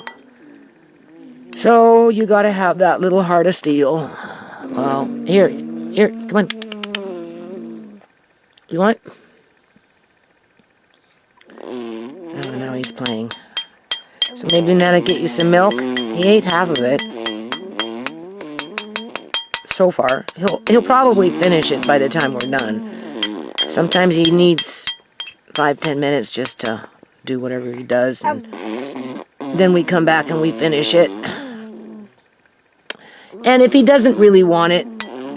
So, you gotta have that little heart of steel. Well, here, come on. You want? Oh, now he's playing. So maybe Nana get you some milk. He ate half of it. So far. He'll probably finish it by the time we're done. Sometimes he needs 5-10 minutes just to do whatever he does. And then we come back and we finish it. And if he doesn't really want it,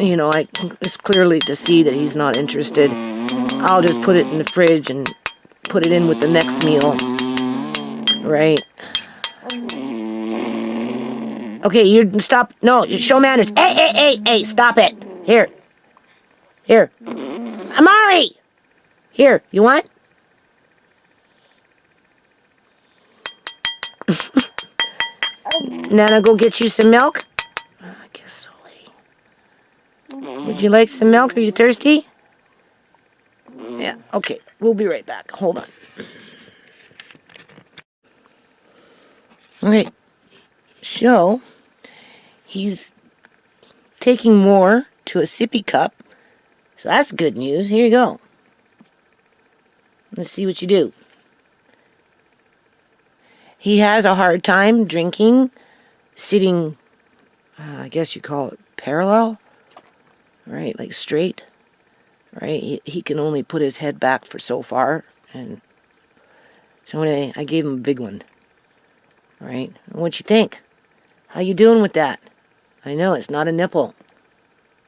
you know, it's clearly to see that he's not interested. I'll just put it in the fridge and put it in with the next meal. Right? Okay, you stop. No, you show manners. Hey, stop it. Here. Amari! Here, you want? Nana, go get you some milk? I guess so. Would you like some milk? Are you thirsty? Yeah, okay. We'll be right back. Hold on. Okay. So, he's taking more to a sippy cup. So that's good news. Here you go. Let's see what you do. He has a hard time drinking, sitting, I guess you call it parallel, right? Like straight, right? He can only put his head back for so far. And so anyway, I gave him a big one, right? What you think? How you doing with that? I know, it's not a nipple,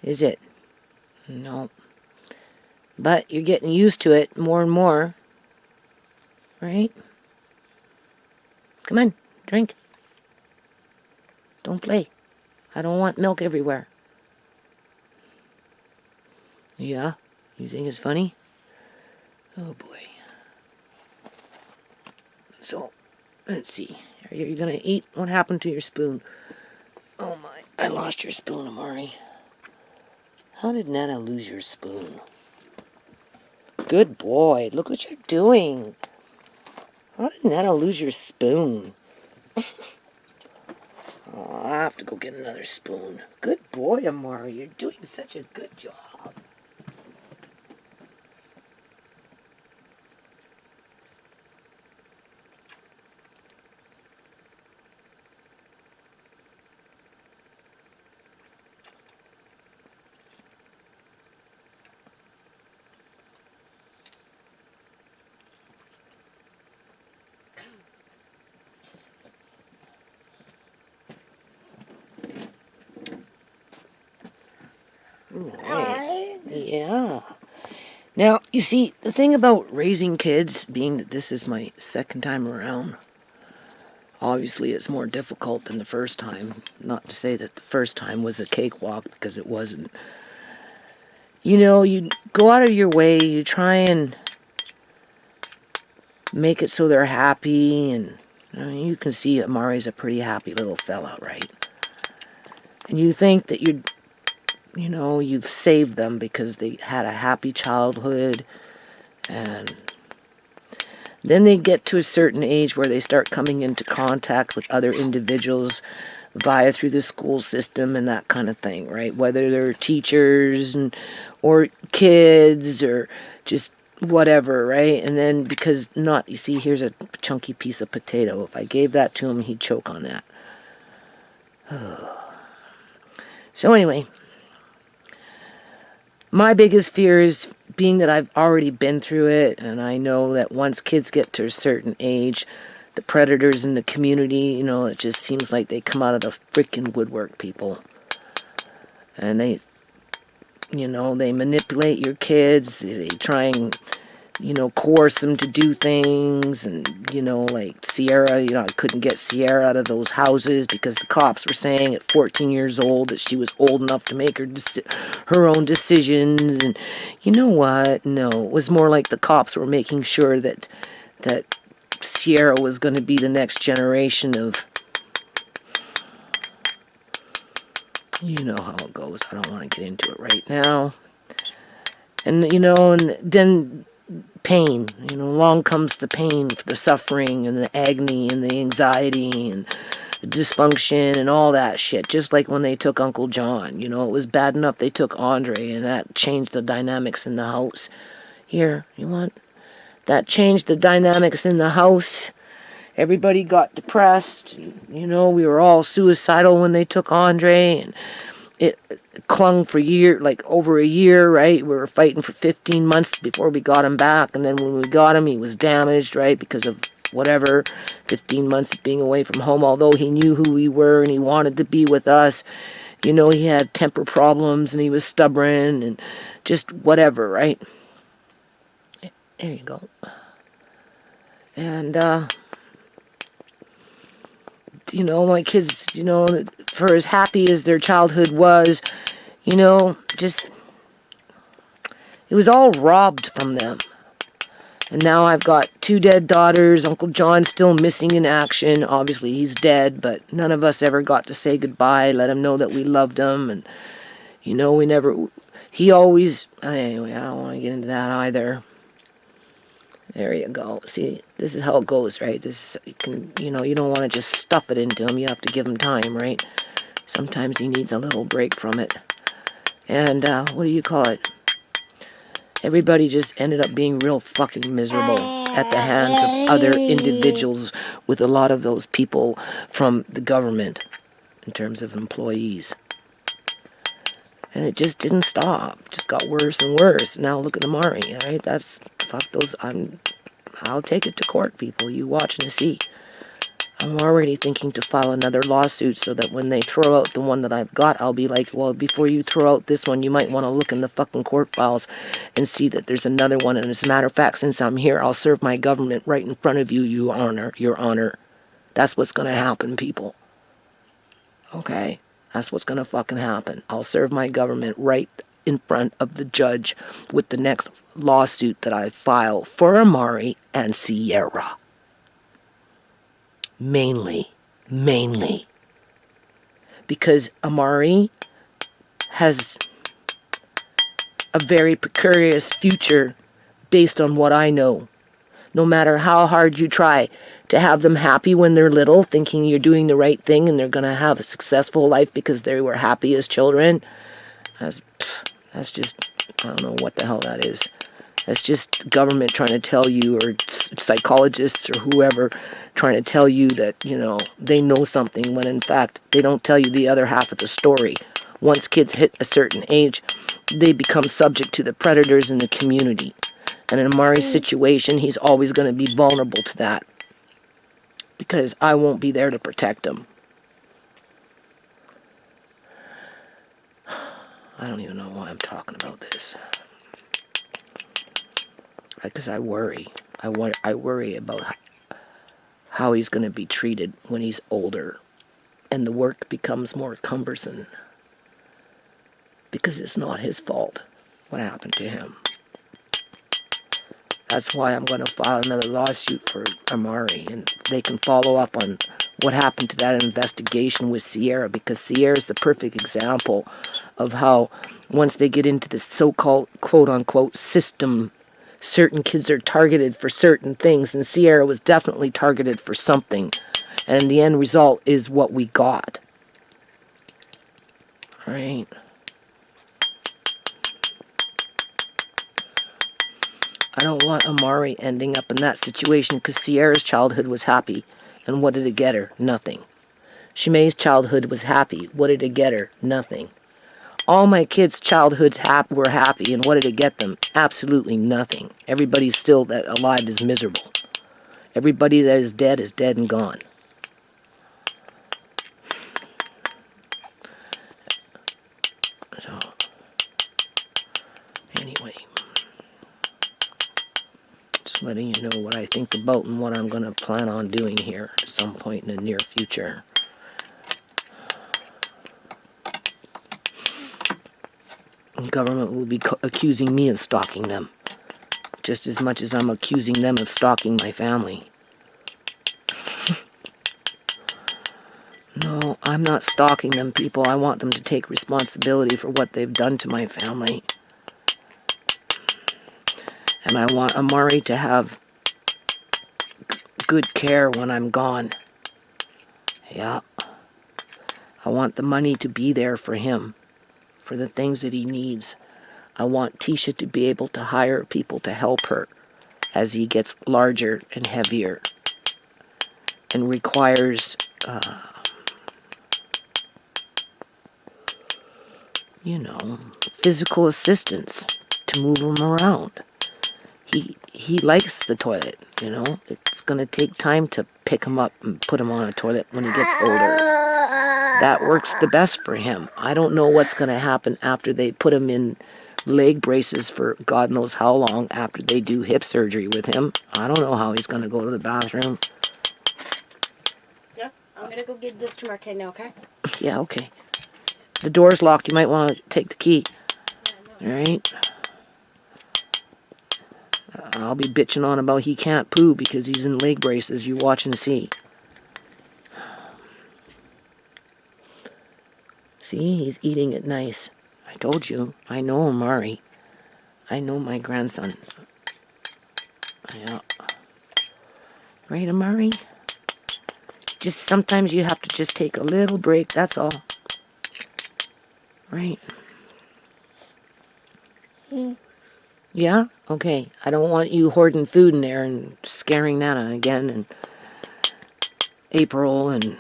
is it? No. But you're getting used to it more and more, right? Come on, drink. Don't play. I don't want milk everywhere. Yeah? You think it's funny? Oh boy. So, let's see. Are you gonna eat? What happened to your spoon? Oh my, I lost your spoon, Amari. How did Nana lose your spoon? Good boy. Look what you're doing. How did Nana lose your spoon? Oh, I have to go get another spoon. Good boy, Amari. You're doing such a good job. Right. Yeah. Now, you see, the thing about raising kids, being that this is my second time around, obviously it's more difficult than the first time. Not to say that the first time was a cakewalk, because it wasn't. You know, you go out of your way, you try and make it so they're happy, and you can see Amari's a pretty happy little fella, right? And you think that you've saved them because they had a happy childhood, and then they get to a certain age where they start coming into contact with other individuals through the school system and that kind of thing, right? Whether they're teachers or kids or just whatever, right? And then you see, here's a chunky piece of potato. If I gave that to him, he'd choke on that. So anyway, my biggest fear is being that I've already been through it, and I know that once kids get to a certain age, the predators in the community, it just seems like they come out of the freaking woodwork, people. And they manipulate your kids. They try and, coerce them to do things. And, like Sierra, I couldn't get Sierra out of those houses because the cops were saying at 14 years old that she was old enough to make her own decisions. And you know what? No, it was more like the cops were making sure that Sierra was going to be the next generation of, you know how it goes. I don't want to get into it right now. And, and then pain, along comes the pain, the suffering and the agony and the anxiety and the dysfunction and all that shit. Just like when they took Uncle John, it was bad enough they took Andre, and that changed the dynamics in the house. Here, you want? That changed the dynamics in the house. Everybody got depressed. We were all suicidal when they took Andre, and it clung for over a year, right? We were fighting for 15 months before we got him back, and then when we got him, he was damaged, right, because of whatever, 15 months of being away from home, although he knew who we were and he wanted to be with us. He had temper problems, and he was stubborn, and just whatever, right? There you go. And, my kids, for as happy as their childhood was, just, it was all robbed from them. And now I've got 2 dead daughters. Uncle John's still missing in action. Obviously, he's dead, but none of us ever got to say goodbye, let him know that we loved him. And, he always, anyway, I don't want to get into that either. There you go. See, this is how it goes, right? This is, you don't want to just stuff it into him. You have to give him time, right? Sometimes he needs a little break from it. And, what do you call it? Everybody just ended up being real fucking miserable at the hands of other individuals, with a lot of those people from the government in terms of employees. And it just didn't stop. It just got worse and worse. Now look at Amari, right? Fuck those. I'll take it to court, people. You watch and see. I'm already thinking to file another lawsuit so that when they throw out the one that I've got, I'll be like, well, before you throw out this one, you might want to look in the fucking court files and see that there's another one. And as a matter of fact, since I'm here, I'll serve my government right in front of you, Your Honor. That's what's going to happen, people. Okay? That's what's going to fucking happen. I'll serve my government right in front of the judge with the next lawsuit that I file for Amari and Sierra. Mainly. Because Amari has a very precarious future based on what I know. No matter how hard you try to have them happy when they're little, thinking you're doing the right thing and they're going to have a successful life because they were happy as children, that's just, I don't know what the hell that is. That's just government trying to tell you, or psychologists or whoever trying to tell you that, they know something, when in fact they don't tell you the other half of the story. Once kids hit a certain age, they become subject to the predators in the community. And in Amari's situation, he's always going to be vulnerable to that, because I won't be there to protect him. I don't even know why I'm talking about this. Because I worry. I worry about how he's going to be treated when he's older and the work becomes more cumbersome, because it's not his fault what happened to him. That's why I'm going to file another lawsuit for Amari, and they can follow up on what happened to that investigation with Sierra, because Sierra is the perfect example of how once they get into the so-called quote-unquote system, certain kids are targeted for certain things, and Sierra was definitely targeted for something, and the end result is what we got. Right? I don't want Amari ending up in that situation, because Sierra's childhood was happy, and what did it get her? Nothing. Shimei's childhood was happy. What did it get her? Nothing. All my kids' childhoods were happy, and what did it get them? Absolutely nothing. Everybody still that alive is miserable. Everybody that is dead and gone. So, anyway, just letting you know what I think about and what I'm going to plan on doing here at some point in the near future. The government will be accusing me of stalking them, just as much as I'm accusing them of stalking my family. No, I'm not stalking them, people. I want them to take responsibility for what they've done to my family. And I want Amari to have good care when I'm gone. Yeah. I want the money to be there for him, for the things that he needs. I want Tisha to be able to hire people to help her as he gets larger and heavier and requires, physical assistance to move him around. He likes the toilet, It's going to take time to pick him up and put him on a toilet when he gets older. That works the best for him. I don't know what's going to happen after they put him in leg braces for God knows how long after they do hip surgery with him. I don't know how he's going to go to the bathroom. Yeah, I'm going to go get this to Marquette now, okay? Yeah, okay. The door's locked. You might want to take the key. Yeah, no. All right. I'll be bitching on about he can't poo because he's in leg braces. You watch and see. See, he's eating it nice. I told you. I know Amari. I know my grandson. Yeah. Right, Amari? Just sometimes you have to just take a little break, that's all. Right? Yeah? Okay. I don't want you hoarding food in there and scaring Nana again, and April, and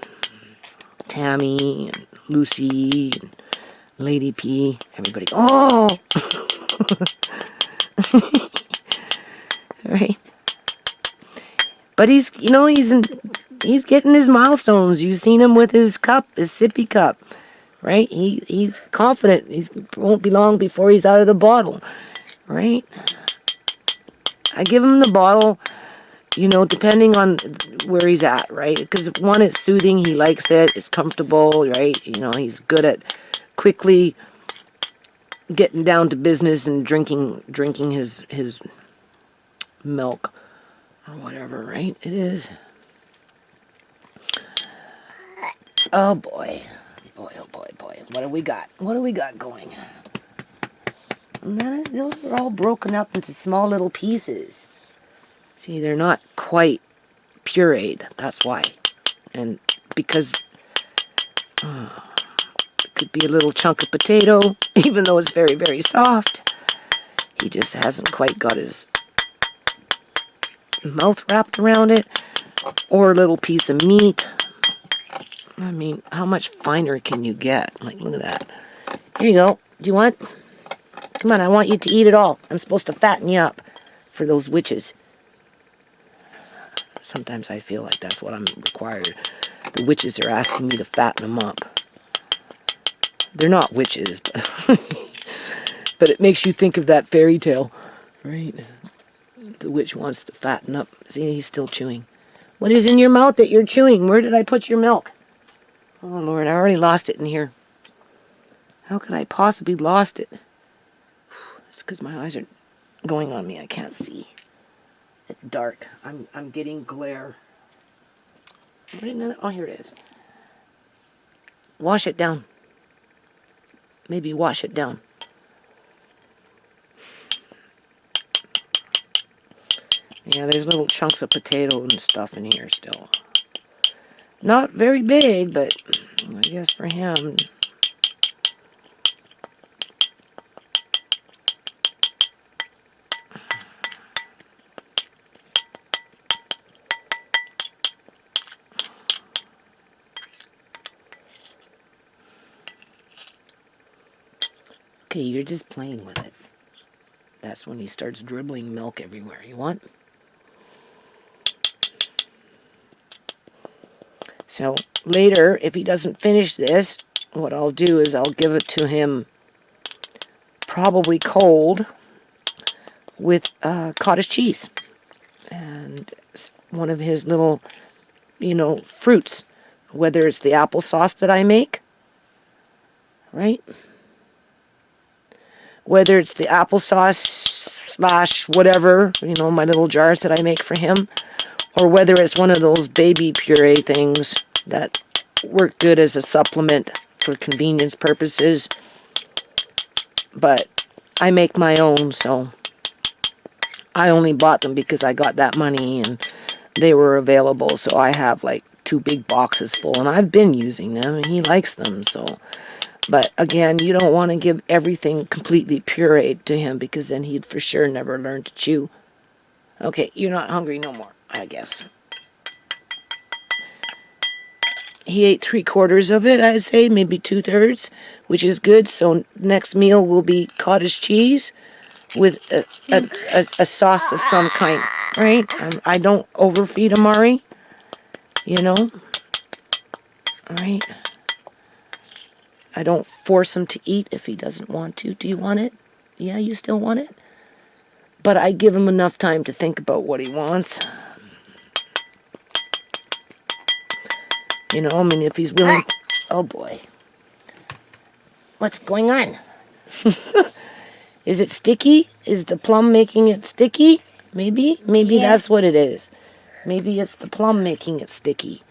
Tammy, and Lucy, and Lady P. Everybody, oh! Right? But he's getting his milestones. You've seen him with his cup, his sippy cup, right? He's confident. He won't be long before he's out of the bottle, right? I give him the bottle, depending on where he's at, right? Because one, it's soothing. He likes it. It's comfortable, right? He's good at quickly getting down to business and drinking his milk or whatever, right? It is. Oh boy. Boy. What do we got? What do we got going? Those are all broken up into small little pieces. See, they're not quite pureed. That's why. And because it could be a little chunk of potato, even though it's very, very soft. He just hasn't quite got his mouth wrapped around it. Or a little piece of meat. I mean, how much finer can you get? Like, look at that. Here you go. Do you want? Come on, I want you to eat it all. I'm supposed to fatten you up for those witches. Sometimes I feel like that's what I'm required. The witches are asking me to fatten them up. They're not witches, but it makes you think of that fairy tale, right? The witch wants to fatten up. See, he's still chewing. What is in your mouth that you're chewing? Where did I put your milk? Oh, Lord, I already lost it in here. How could I possibly lost it? It's because my eyes are going on me. I can't see. It's dark. I'm getting glare. Oh, here it is. Wash it down. Maybe wash it down. Yeah, there's little chunks of potato and stuff in here still. Not very big, but I guess for him. Okay, you're just playing with it. That's when he starts dribbling milk everywhere. You want? So later, if he doesn't finish this, what I'll do is I'll give it to him probably cold with cottage cheese and one of his little, fruits, whether it's the applesauce that I make, right? Whether it's the applesauce / whatever, my little jars that I make for him, or whether it's one of those baby puree things that work good as a supplement for convenience purposes. But I make my own, so I only bought them because I got that money and they were available. So I have like 2 big boxes full, and I've been using them and he likes them. So, but again, you don't want to give everything completely pureed to him because then he'd for sure never learn to chew. Okay, you're not hungry no more, I guess. He ate 3/4 of it, I'd say, maybe 2/3, which is good. So next meal will be cottage cheese with a sauce of some kind, right? I don't overfeed Amari, right? I don't force him to eat if he doesn't want to. Do you want it? Yeah, you still want it? But I give him enough time to think about what he wants. If he's willing. Oh boy. What's going on? Is it sticky? Is the plum making it sticky? Maybe that's what it is. Maybe it's the plum making it sticky.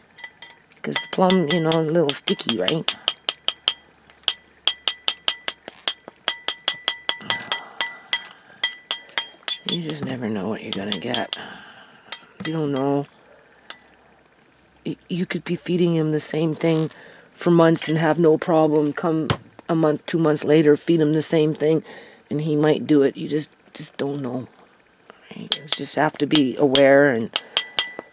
Because the plum, a little sticky, right? You just never know what you're going to get. You don't know. You could be feeding him the same thing for months and have no problem. Come a month, 2 months later, feed him the same thing, and he might do it. You just don't know. Right? You just have to be aware and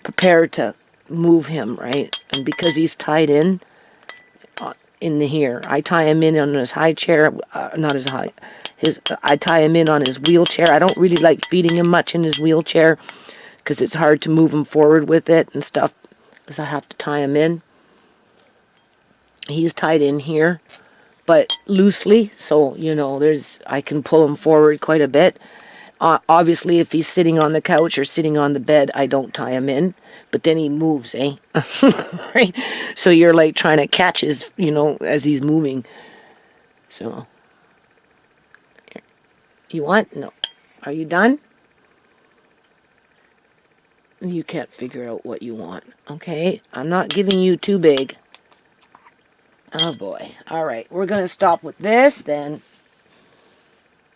prepared to move him, right? And because he's tied in here, I tie him in on his high chair, not his high, I tie him in on his wheelchair. I don't really like feeding him much in his wheelchair because it's hard to move him forward with it and stuff, because I have to tie him in. He's tied in here, but loosely, so I can pull him forward quite a bit. Obviously, if he's sitting on the couch or sitting on the bed, I don't tie him in, but then he moves, right? So you're like trying to catch his, as he's moving. So, you want? No. Are you done? You can't figure out what you want, okay? I'm not giving you too big. Oh boy. All right, we're going to stop with this then.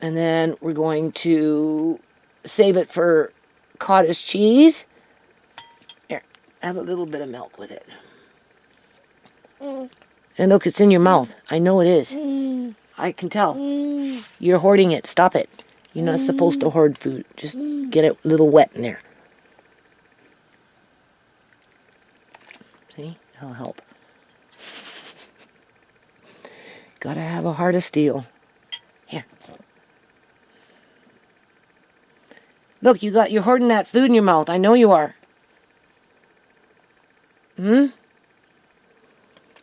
And then we're going to save it for cottage cheese. Here, have a little bit of milk with it. And look, it's in your mouth. I know it is. I can tell. You're hoarding it. Stop it. You're not supposed to hoard food. Just get it a little wet in there. See? That'll help. Gotta have a heart of steel. Here. Look, you're hoarding that food in your mouth. I know you are.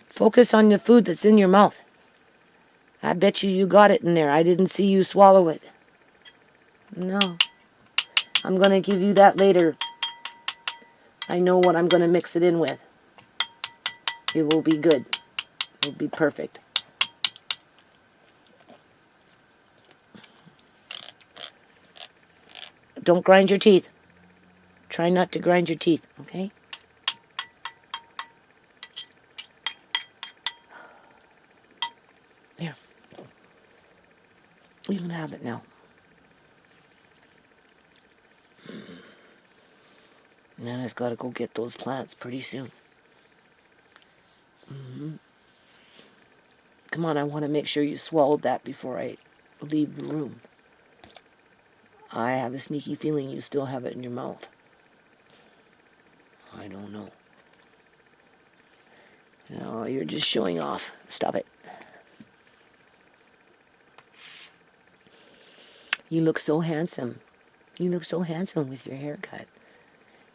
Focus on the food that's in your mouth. I bet you got it in there. I didn't see you swallow it. No. I'm going to give you that later. I know what I'm going to mix it in with. It will be good. It will be perfect. Don't grind your teeth. Try not to grind your teeth, okay? Here. You can have it now. Now I just gotta go get those plants pretty soon. Come on, I want to make sure you swallowed that before I leave the room. I have a sneaky feeling you still have it in your mouth. I don't know. No, you're just showing off. Stop it. You look so handsome. You look so handsome with your haircut.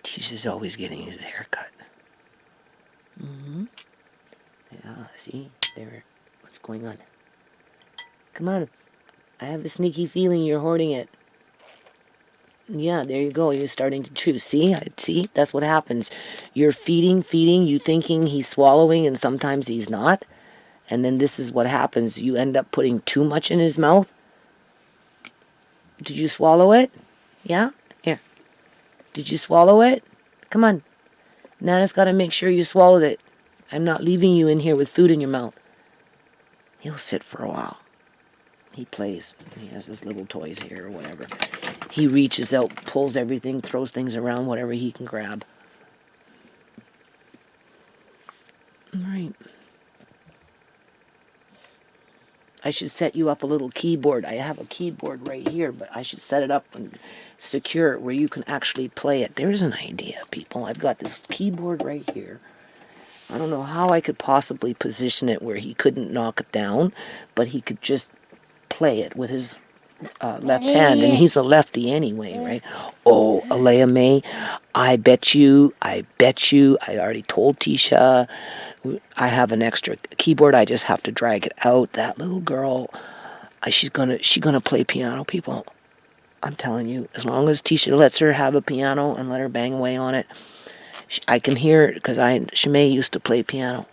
Teach is always getting his haircut. See? There. What's going on? Come on. I have a sneaky feeling you're hoarding it. Yeah, there you go. You're starting to chew. See? That's what happens. You're feeding, you thinking he's swallowing, and sometimes he's not. And then this is what happens. You end up putting too much in his mouth. Did you swallow it? Yeah? Here. Did you swallow it? Come on. Nana's got to make sure you swallowed it. I'm not leaving you in here with food in your mouth. He'll sit for a while. He plays. He has his little toys here or whatever. He reaches out, pulls everything, throws things around, whatever he can grab. All right. I should set you up a little keyboard. I have a keyboard right here, but I should set it up and secure it where you can actually play it. There's an idea, people. I've got this keyboard right here. I don't know how I could possibly position it where he couldn't knock it down, but he could just play it with his left hand, and he's a lefty anyway, right? Oh, Alea May, I bet you, I already told Tisha, I have an extra keyboard, I just have to drag it out. That little girl, she's gonna play piano, people. I'm telling you, as long as Tisha lets her have a piano and let her bang away on it, I can hear it, because Shimei used to play piano.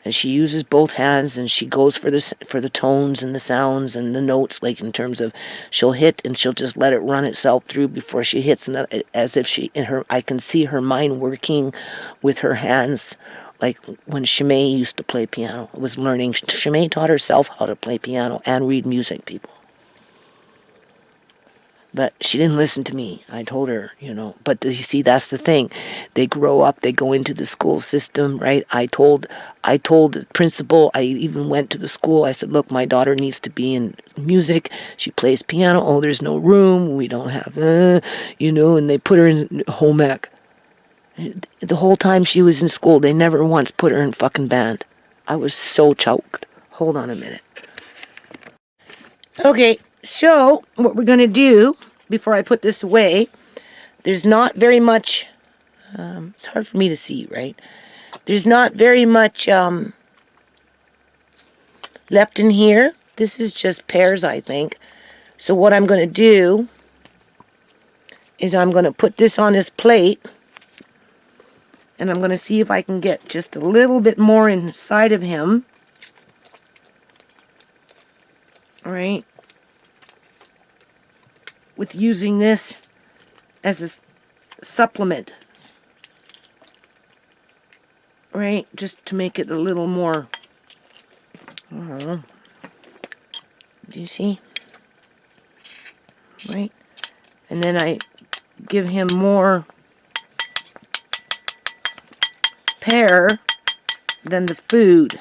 And she uses both hands, and she goes for the tones and the sounds and the notes, like in terms of she'll hit and she'll just let it run itself through before she hits another, as if I can see her mind working with her hands, like when Shimei used to play piano. Was learning. Shimei taught herself how to play piano and read music, people. But she didn't listen to me. I told her, But you see, that's the thing. They grow up. They go into the school system, right? I told the principal. I even went to the school. I said, look, my daughter needs to be in music. She plays piano. Oh, there's no room. We don't have, And they put her in home ec. The whole time she was in school, they never once put her in fucking band. I was so choked. Hold on a minute. Okay. So, what we're going to do, before I put this away, there's not very much, it's hard for me to see, right? There's not very much left in here. This is just pears, I think. So what I'm going to do is I'm going to put this on his plate, and I'm going to see if I can get just a little bit more inside of him. All right. With using this as a supplement, right? Just to make it a little more, I don't know. Do you see? Right? And then I give him more pear than the food.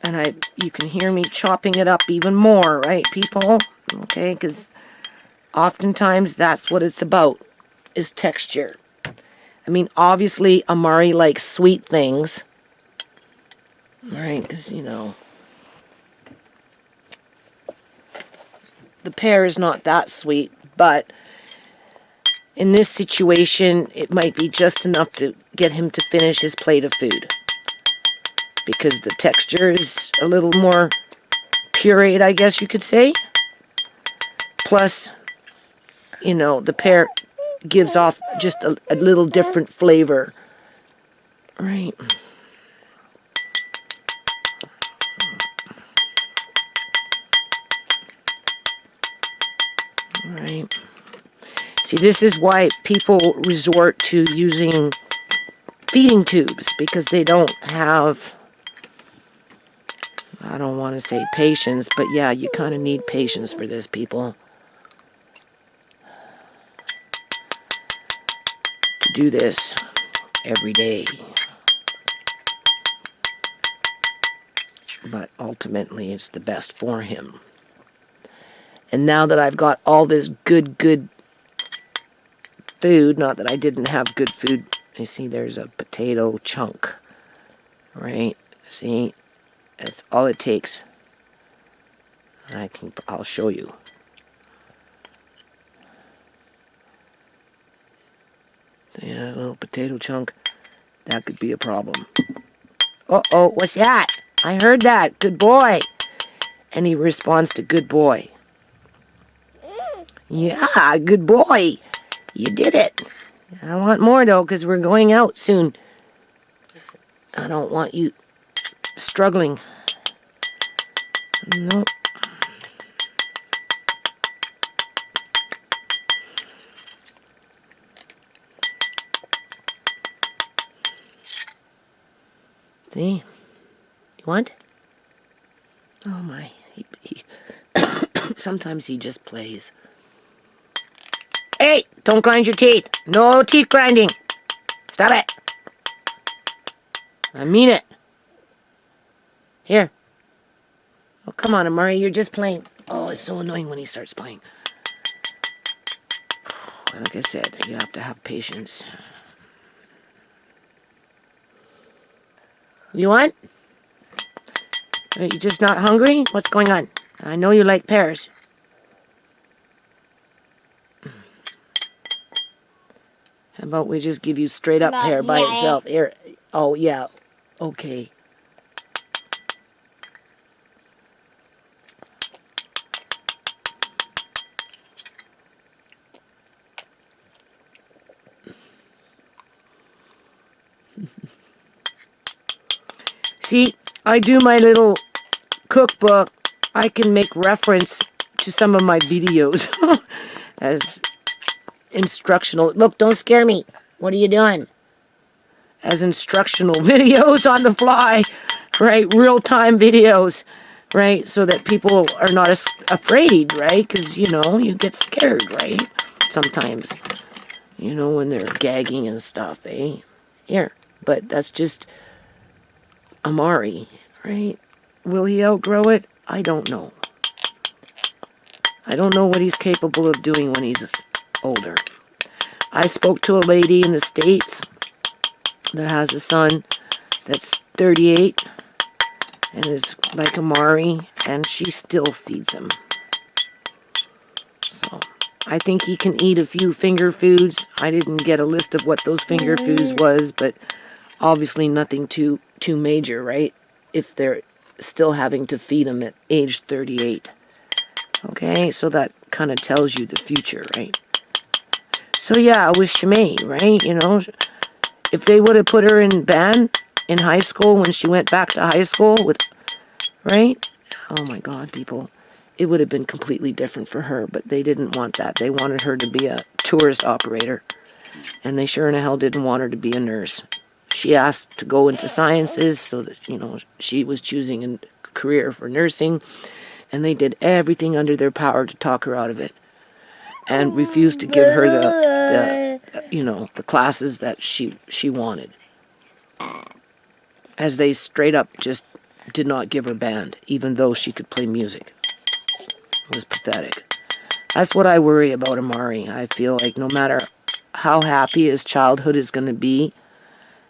And you can hear me chopping it up even more, right, people? Okay, because oftentimes that's what it's about, is texture. I mean, obviously, Amari likes sweet things, right? Because, the pear is not that sweet, but in this situation, it might be just enough to get him to finish his plate of food. Because the texture is a little more pureed, I guess you could say. Plus, the pear gives off just a little different flavor. Right. Right. See, this is why people resort to using feeding tubes, because they don't have, I don't want to say patience, but yeah, you kind of need patience for this, people. To do this every day. But ultimately, it's the best for him. And now that I've got all this good food, not that I didn't have good food, you see there's a potato chunk, right? See, that's all it takes. I'll show you. Yeah, a little potato chunk. That could be a problem. Uh-oh, what's that? I heard that. Good boy. And he responds to good boy. Yeah, good boy. You did it. I want more, though, because we're going out soon. I don't want you struggling. Nope. See? You want? Oh, my. Sometimes he just plays. Hey, don't grind your teeth. No teeth grinding. Stop it. I mean it. Here. Oh, come on, Amari. You're just playing. Oh, it's so annoying when he starts playing. Like I said, you have to have patience. You want? Are you just not hungry? What's going on? I know you like pears. How about we just give you straight up pear by itself? Here. Oh, yeah. Okay. See, I do my little cookbook. I can make reference to some of my videos as instructional. Look, don't scare me. What are you doing? As instructional videos on the fly, right? Real-time videos, right? So that people are not as afraid, right? Because, you know, you get scared, right? Sometimes, you know, when they're gagging and stuff, eh? Here. But that's just Amari, right? Will he outgrow it? I don't know. I don't know what he's capable of doing when he's older. I spoke to a lady in the States that has a son that's 38 and is like Amari, and she still feeds him. So I think he can eat a few finger foods. I didn't get a list of what those finger foods was, but obviously nothing too major, right? If they're still having to feed him at age 38. Okay, so that kind of tells you the future, right? So yeah, with Shimei, right? You know, if they would have put her in band in high school when she went back to high school, with, right? Oh my God, people. It would have been completely different for her, but they didn't want that. They wanted her to be a tourist operator, and they sure in hell didn't want her to be a nurse. She asked to go into sciences, so that, you know, she was choosing a career for nursing, and they did everything under their power to talk her out of it, and refused to give her the you know, the classes that she wanted, as they straight up just did not give her band, even though she could play music. It was pathetic. That's what I worry about Amari. I feel like no matter how happy his childhood is going to be,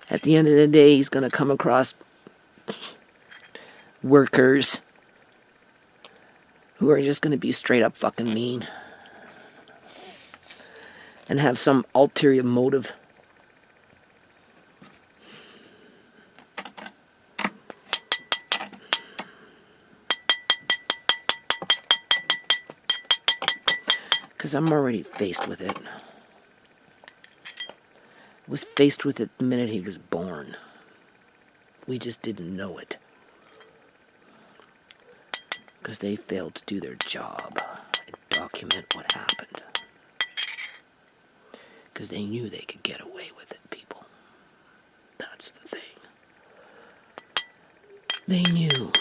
at the end of the day, he's going to come across workers who are just going to be straight up fucking mean and have some ulterior motive. Because I'm already faced with it. Was faced with it the minute he was born. We just didn't know it. Because they failed to do their job and document what happened. Because they knew they could get away with it, people. That's the thing. They knew.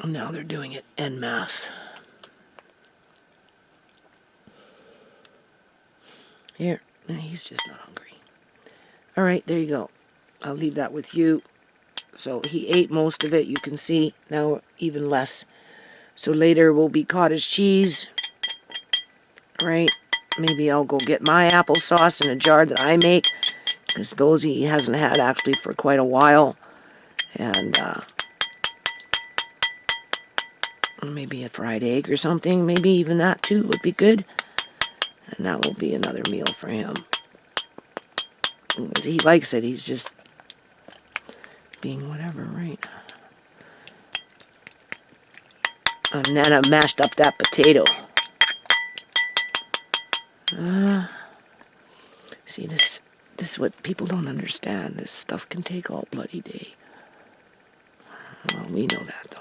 And now they're doing it en masse. Here, he's just not hungry. All right, there you go. I'll leave that with you. So he ate most of it, you can see. Now even less. So later will be cottage cheese. Right? Maybe I'll go get my applesauce in a jar that I make, because those he hasn't had actually for quite a while. And maybe a fried egg or something. Maybe even that too would be good. And that will be another meal for him. Because he likes it. He's just being whatever, right? Nana mashed up that potato. See, this is what people don't understand. This stuff can take all bloody day. Well, we know that, though.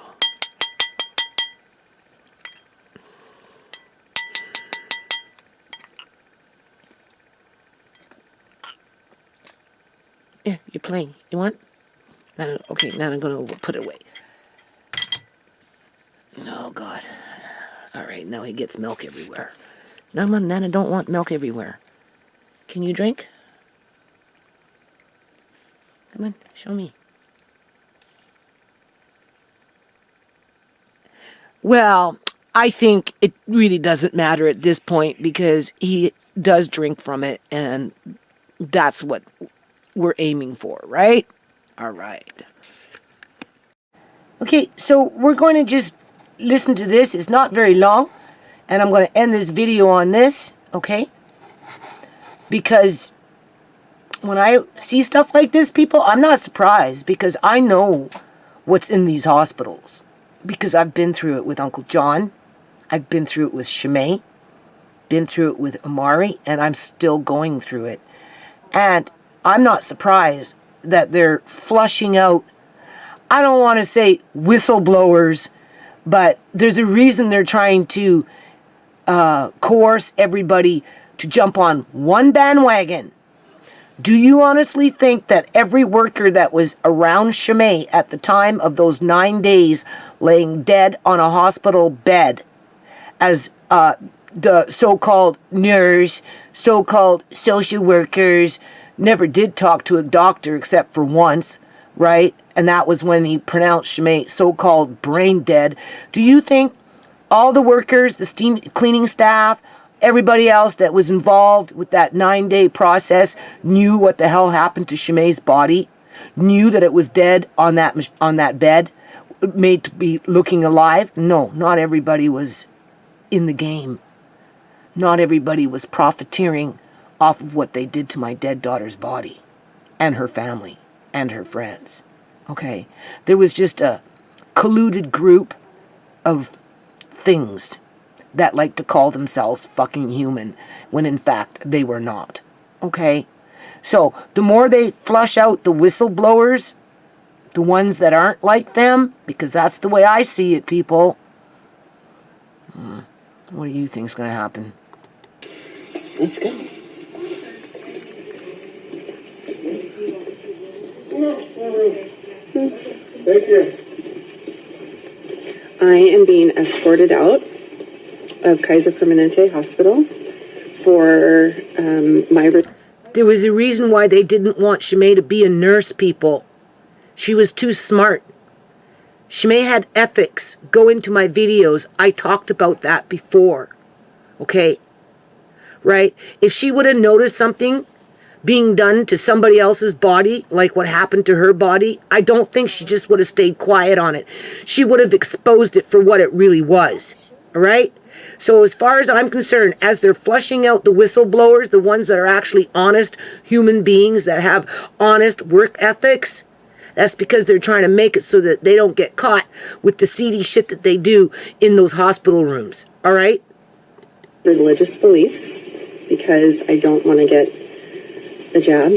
Yeah, you're playing. You want? Now, okay, now I'm going to put it away. Oh, God. All right, now he gets milk everywhere. No, Nana don't want milk everywhere. Can you drink? Come on, show me. Well, I think it really doesn't matter at this point because he does drink from it, and that's what we're aiming for, right? All right. Okay, so we're going to just listen to this. It's not very long, and I'm going to end this video on this, okay? Because when I see stuff like this, people, I'm not surprised because I know what's in these hospitals. Because I've been through it with Uncle John. I've been through it with Shimei. Been through it with Amari, and I'm still going through it. And I'm not surprised that they're flushing out, I don't want to say whistleblowers, but there's a reason they're trying to coerce everybody to jump on one bandwagon. Do you honestly think that every worker that was around Shimei at the time of those 9 days laying dead on a hospital bed as the so-called nurse, so-called social workers, never did talk to a doctor except for once, right? And that was when he pronounced Shimei so-called brain dead. Do you think all the workers, the cleaning staff, everybody else that was involved with that 9-day process knew what the hell happened to Shimei's body? Knew that it was dead on that bed, made to be looking alive? No, not everybody was in the game. Not everybody was profiteering off of what they did to my dead daughter's body and her family and her friends. Okay? There was just a colluded group of things that like to call themselves fucking human when in fact they were not. Okay? So the more they flush out the whistleblowers, the ones that aren't like them, because that's the way I see it, people. What do you think's going to happen? Let's go. Thank you. I am being escorted out of Kaiser Permanente Hospital for my... There was a reason why they didn't want Shimei to be a nurse, people. She was too smart. Shimei had ethics. Go into my videos. I talked about that before. Okay? Right? If she would have noticed something being done to somebody else's body, like what happened to her body, I don't think she just would have stayed quiet on it. She would have exposed it for what it really was. All right? So as far as I'm concerned, as they're flushing out the whistleblowers, the ones that are actually honest human beings that have honest work ethics, that's because they're trying to make it so that they don't get caught with the seedy shit that they do in those hospital rooms. All right? Religious beliefs, because I don't want to get the jab.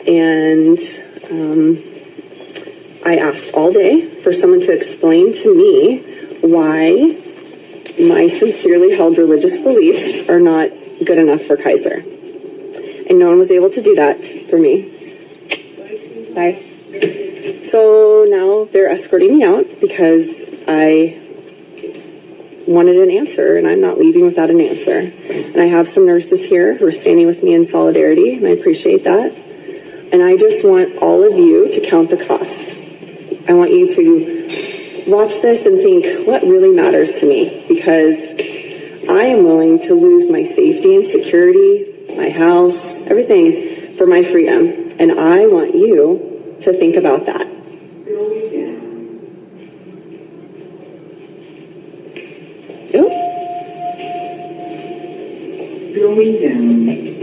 And I asked all day for someone to explain to me why my sincerely held religious beliefs are not good enough for Kaiser. And no one was able to do that for me. Bye. So now they're escorting me out because I wanted an answer, and I'm not leaving without an answer. And I have some nurses here who are standing with me in solidarity, and I appreciate that. And I just want all of you to count the cost. I want you to watch this and think, what really matters to me? Because I am willing to lose my safety and security, my house, everything for my freedom. And I want you to think about that. slowing down.